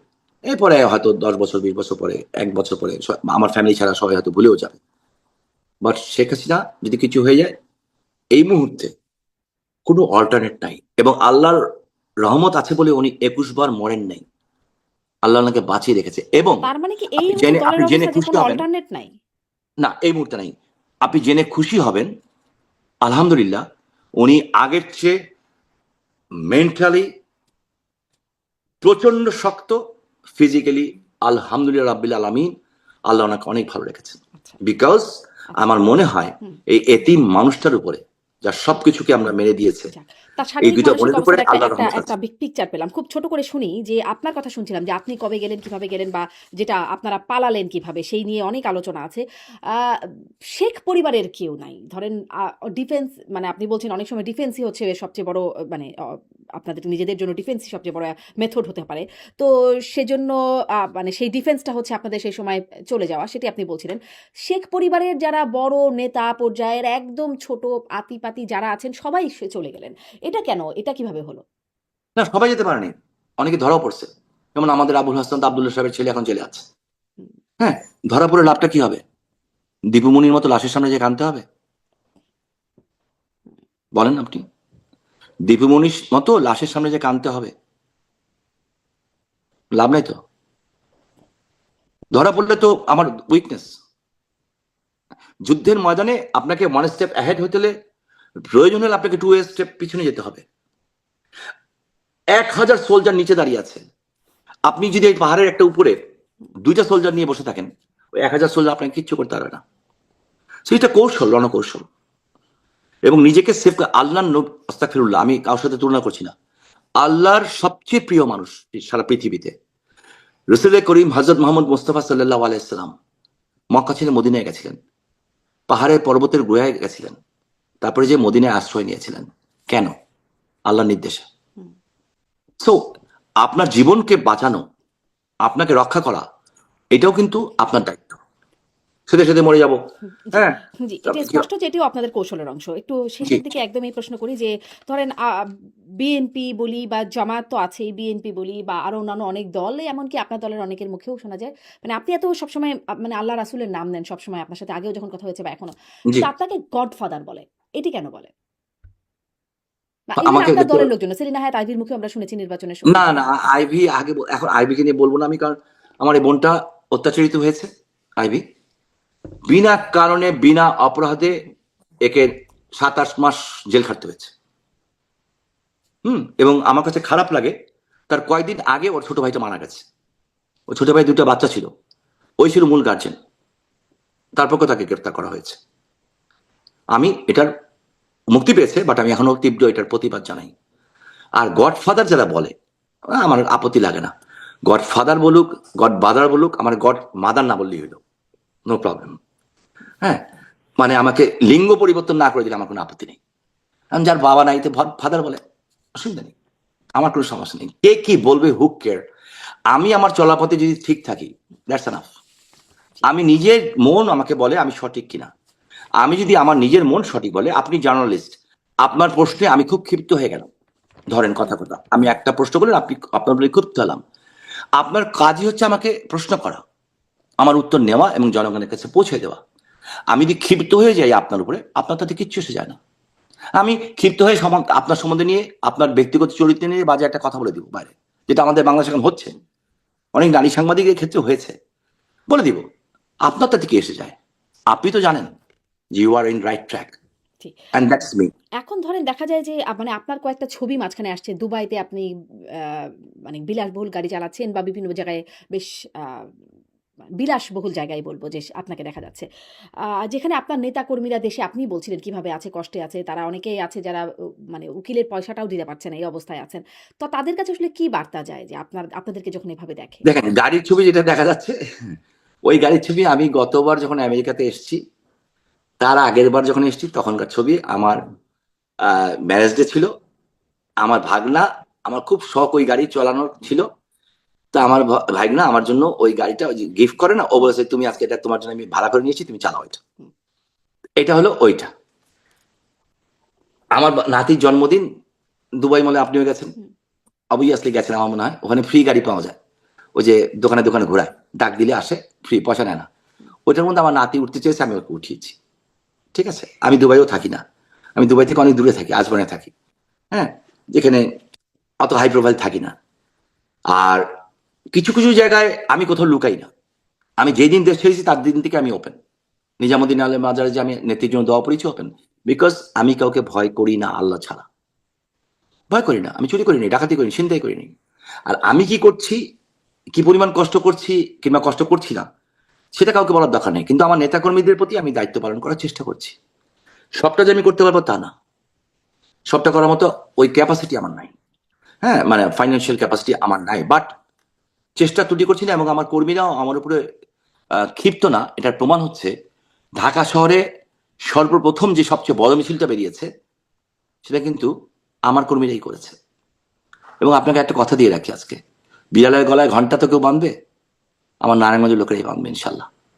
এরপরে হয়তো 10 বছর 20 বছর পরে, 1 বছর পরে আমার ফ্যামিলি ছাড়া সবাই হয়তো ভুলেও যাবে। বাট শেখ হাসিনা যদি কিছু হয়ে যায় এই মুহূর্তে কোনো অল্টারনেট নাই, এবং আল্লাহর রহমত আছে বলে উনি 21 বার মরেন নাই। আল্লাহ ওনাকে বাঁচিয়ে রেখেছে। এবং তার মানে কি এই হচ্ছে আপনি দলের জেনে অবস্থা যে খুশি কোনো হবেন, অল্টারনেট নাই? না এই মুহূর্তে নাই, আপনি জেনে খুশি হবেন, আলহামদুলিল্লাহ উনি আগের চেয়ে মেন্টালি প্রচন্ড শক্ত, ফিজিক্যালি আলহামদুলিল্লাহ রাব্বিল আলামিন আল্লাহ ওনাকে অনেক ভালো রেখেছেন। আচ্ছা, বিকজ আচ্ছা। আমার মনে হয় হুম। এই এতিম মানুষটার উপরে যার সবকিছুকে আমরা মেরে দিয়েছে, যাক। তার এই শারীরিক দুইটা মানসিক বোনের উপরে অবস্থার একটা আল্লাহর একটা রহমত একটা আছে। পিকচার পেলাম। খুব ছোট করে শুনি যে আপনার কথা শুনছিলাম যে আপনি কবে গেলেন, কিভাবে গেলেন বা যেটা আপনারা পালালেন কিভাবে সেই নিয়ে অনেক আলোচনা আছে। আ শেখ পরিবারের কেউ নাই। ধরেন ডিফেন্স মানে আপনি বলছেন অনেক সময় ডিফেন্সই হচ্ছে সবচেয়ে বড় মানে আপনাদের নিজেদের জন্য ডিফেন্সই সবচেয়ে বড় মেথড হতে পারে। তো সেজন্য মানে সেই ডিফেন্সটা হচ্ছে আপনাদের সেই সময় চলে যাওয়া সেটি আপনি বলছিলেন। শেখ পরিবারের যারা বড় নেতা পর্যায়ের একদম ছোট আতি-পাতি যারা আছেন সবাই চলে গেলেন। এটা কেন? এটা কিভাবে হলো? না, সবাই যেতে পারেনি, অনেকে ধরাও পড়ছে। যেমন আমাদের আবুল হাসান আব্দুল্লাহ সাহেবের ছেলে এখন জেলে আছে। হুম, হ্যাঁ, ধরা পড়ে লাভটা কি হবে? দীপুমনির মতো লাশের সামনে যে কাঁদতে হবে? বলেন আপনি, দীপুমনির মতো লাশের সামনে যে কাঁদতে হবে? লাভ নাই তো। ধরা পড়লে তো আমার উইকনেস। যুদ্ধের ময়দানে আপনাকে 1 স্টেপ অ্যাহেড হতে হলে প্রয়োজন হলে আপনাকে 2 স্টেপ পিছনে যেতে হবে। 1000 সোলজার নিচে দাঁড়িয়ে আছে, আপনি যদি এই পাহাড়ের একটা উপরে 2টা সোলজার নিয়ে বসে থাকেন, ওই 1000 সোলজার আপনাকে কিচ্ছু করতে পারবে না। সেটা কৌশল, রণকৌশল। এবং নিজেকে সেফ, আল্লাহ, আস্তাগফিরুল্লাহ, আমি কারোর সাথে তুলনা করছি না, আল্লাহর সবচেয়ে প্রিয় মানুষ সারা পৃথিবীতে রসুল করিম হযরত মুহাম্মদ মুস্তাফা সাল্লাল্লাহু আলাইহি সাল্লাম মক্কা ছেড়ে মদিনায় গেছিলেন, পাহাড়ের পর্বতের গুহায় গেছিলেন, তারপরে যে মদিনায় আশ্রয় নিয়েছিলেন। কেন? আল্লাহর নির্দেশে। হুম। সো আপনার জীবনকে বাঁচানো, আপনাকে রক্ষা করা, এটাও কিন্তু আপনার দায়িত্ব। সেটা সাথে মরে যাব, জি, হ্যাঁ, জি। এটি স্পষ্ট যে এটিও আপনাদের কৌশলের অংশ। একটু জি, শেষের দিকে একদম এই প্রশ্ন করি যে ধরেন বিএনপি বলি বা জামায়াত তো আছেই, বিএনপি বলি বা আরো অন্যান্য অনেক দল, এমনকি আপনার দলের অনেকের মুখেও শোনা যায় মানে আপনি এত সবসময় মানে আল্লাহ রাসূলের নাম নেন সবসময় আপনার সাথে আগেও যখন কথা হয়েছে বা এখনো। জি। কিন্তু আপনাকে গডফাদার বলে। এটি কেন বলে? বা ইভেন আমাকে আপনার দেখতে, দলের লোকজন সেলিনা হায়াৎ আইভীর মুখেও আমরা শুনেছি নির্বাচনের সময় না না, কিছুদিন আগে। আইভি আগে এখন আইভিকে নিয়ে বলবো না আমি, কারণ আমার এই বোনটা অত্যাচারিত হয়েছে। আইভি বিনা কারণে বিনা অপরাধে একে 27 মাস জেল খাটতে হয়েছে। এবং আমার কাছে খারাপ লাগে, তার কয়েকদিন আগে ওর ছোট ভাইটা মারা গেছে। ওর ছোট ভাই 2টা বাচ্চা ছিল, ওই ছিল মূল গার্জেন, তারপর তাকে গ্রেফতার করা হয়েছে। আমি এটার মুক্তি পেয়েছে, বাট আমি এখনো তীব্র এটার প্রতিবাদ জানাই। আর গডফাদার যারা বলে, আমার আপত্তি লাগে না। গডফাদার বলুক, গড বাদার বলুক, আমার গড মাদার না বললেই হলো, নো প্রবলেম। হ্যাঁ, মানে আমাকে লিঙ্গ পরিবর্তন না করে দিলে আমার কোনো আপত্তি নেই। আমি যার বাবা নাই তো ফাদার বলে, অসুবিধা নেই, আমার কোনো সমস্যা নেই। কে কি বলবে, হু কেয়ার। আমি আমার চলাপথে যদি ঠিক থাকি, দ্যাটস এনাফ। আমি নিজের মন আমাকে বলে আমি সঠিক কিনা। আমি যদি আমার নিজের মন সঠিক বলে, আপনি জার্নালিস্ট, আপনার প্রশ্নে আমি খুব ক্ষিপ্ত হয়ে গেলাম, ধরেন কথা কথা আমি একটা প্রশ্ন করলেন, আপনি আপনার বলে ক্ষিপ্ত হলাম। আপনার কাজই হচ্ছে আমাকে প্রশ্ন করা, আমার উত্তর নেওয়া এবং জনগণের কাছে পৌঁছে দেওয়া। আমি যদি ক্ষিপ্ত হয়ে যাই আপনার উপরে, আপনার তাতে কিচ্ছু এসে যায় না। আমি ক্ষিপ্ত হয়ে আপনার সম্বন্ধে নিয়ে, আপনার ব্যক্তিগত চরিত্র নিয়ে বাজে একটা কথা বলে দিব বাইরে, যেটা আমাদের বাংলাদেশে এখন হচ্ছে, অনেক নারী সাংবাদিকের ক্ষেত্রে হয়েছে, বলে দিব। আপনার তাতে কি এসে যায়? আপনি তো জানেন যে you are in right track. ঠিক। And that's me. এখন ধরেন দেখা যায় যে মানে আপনার কয়েকটা ছবি মাঝখানে আসছে। দুবাইতে আপনি মানে বিলাসবহুল গাড়ি চালাচ্ছেন বা বিভিন্ন জায়গায় বেশ আ বিলাসবহুল জায়গায় বলব যে আপনাকে দেখা যাচ্ছে। যেখানে আপনার নেতাকর্মীরা দেশে আপনিই বলছিলেন কিভাবে আছে, কষ্টে আছে। তারা অনেকেই আছে যারা মানে উকিলের পয়সাটাও দিতে পারছে না, এই অবস্থায় আছেন। তো তাদের কাছে আসলে কি বার্তা যায় যে আপনাদেরকে যখন এভাবে দেখে? দেখেন গাড়ির ছবি যেটা দেখা যাচ্ছে, ওই গাড়ির ছবি আমি গতবার যখন আমেরিকাতে এসেছি, তার আগের বার যখন এসেছি তখনকার ছবি। আমার ম্যারেজ ডে ছিল, আমার ভাগনা, আমার খুব শখ ওই গাড়ি চালানোর ছিল। তা আমার ভাগনা আমার জন্য ওই গাড়িটা গিফট করে না, ও বলেছে তুমি আজকে এটা তোমার জন্য আমি ভাড়া করে নিয়েছি, তুমি চালাও এটা। হুম, এটা হলো ওইটা। আমার নাতির জন্মদিন দুবাই মলে আপনিও গেছেন, হুম, অবভিয়াসলি গেছেন আমার মনে হয়। ওখানে ফ্রি গাড়ি পাওয়া যায়, ওই যে দোকানে দোকানে ঘোরায়, ডাক দিলে আসে, ফ্রি, পয়সা নেয় না। ওইটার মধ্যে আমার নাতি উঠতে চেয়েছে, আমি ওকে উঠিয়েছি। ঠিক আছে, আমি দুবাইও থাকি না, আমি দুবাই থেকে অনেক দূরে থাকি, আজবনে থাকি। হ্যাঁ, যেখানে অত হাই প্রোফাইল থাকি না। আর কিছু কিছু জায়গায় আমি কোথাও লুকাই না। আমি যেদিন দেশ ছেড়েছি তার দিন থেকে আমি ওপেন। নিজামুদ্দিন আলম মাজারে যে আমি নেত্রীর জন্য দোয়া পড়েছি, ওপেন। বিকজ আমি কাউকে ভয় করি না, আল্লাহ ছাড়া ভয় করি না। আমি চুরি করিনি, ডাকাতি করিনি, ছিনতাই করিনি। আর আমি কি করছি, কি পরিমাণ কষ্ট করছি কিংবা কষ্ট করছি না, সেটা কাউকে বলার দরকার নেই। কিন্তু আমার নেতাকর্মীদের প্রতি আমি দায়িত্ব পালন করার চেষ্টা করছি। সবটা যে আমি করতে পারবো তা না, সবটা করার মতো ওই ক্যাপাসিটি আমার নাই। হ্যাঁ, মানে ফাইন্যান্সিয়াল ক্যাপাসিটি আমার নাই, বাট চেষ্টা ত্রুটি করছি না। এবং আমার কর্মীরাও আমার উপরে ক্ষিপ্ত না। এটার প্রমাণ হচ্ছে ঢাকা শহরে সর্বপ্রথম যে সবচেয়ে বড় মিছিলটা বেরিয়েছে, সেটা কিন্তু আমার কর্মীরাই করেছে। এবং আপনাকে একটা কথা দিয়ে রাখি, আজকে বিড়ালের গলায় ঘন্টা তো কেউ বাঁধবে, আমার নারায়ণগঞ্জের লোকেরাই বাঁধবে ইনশাল্লাহ।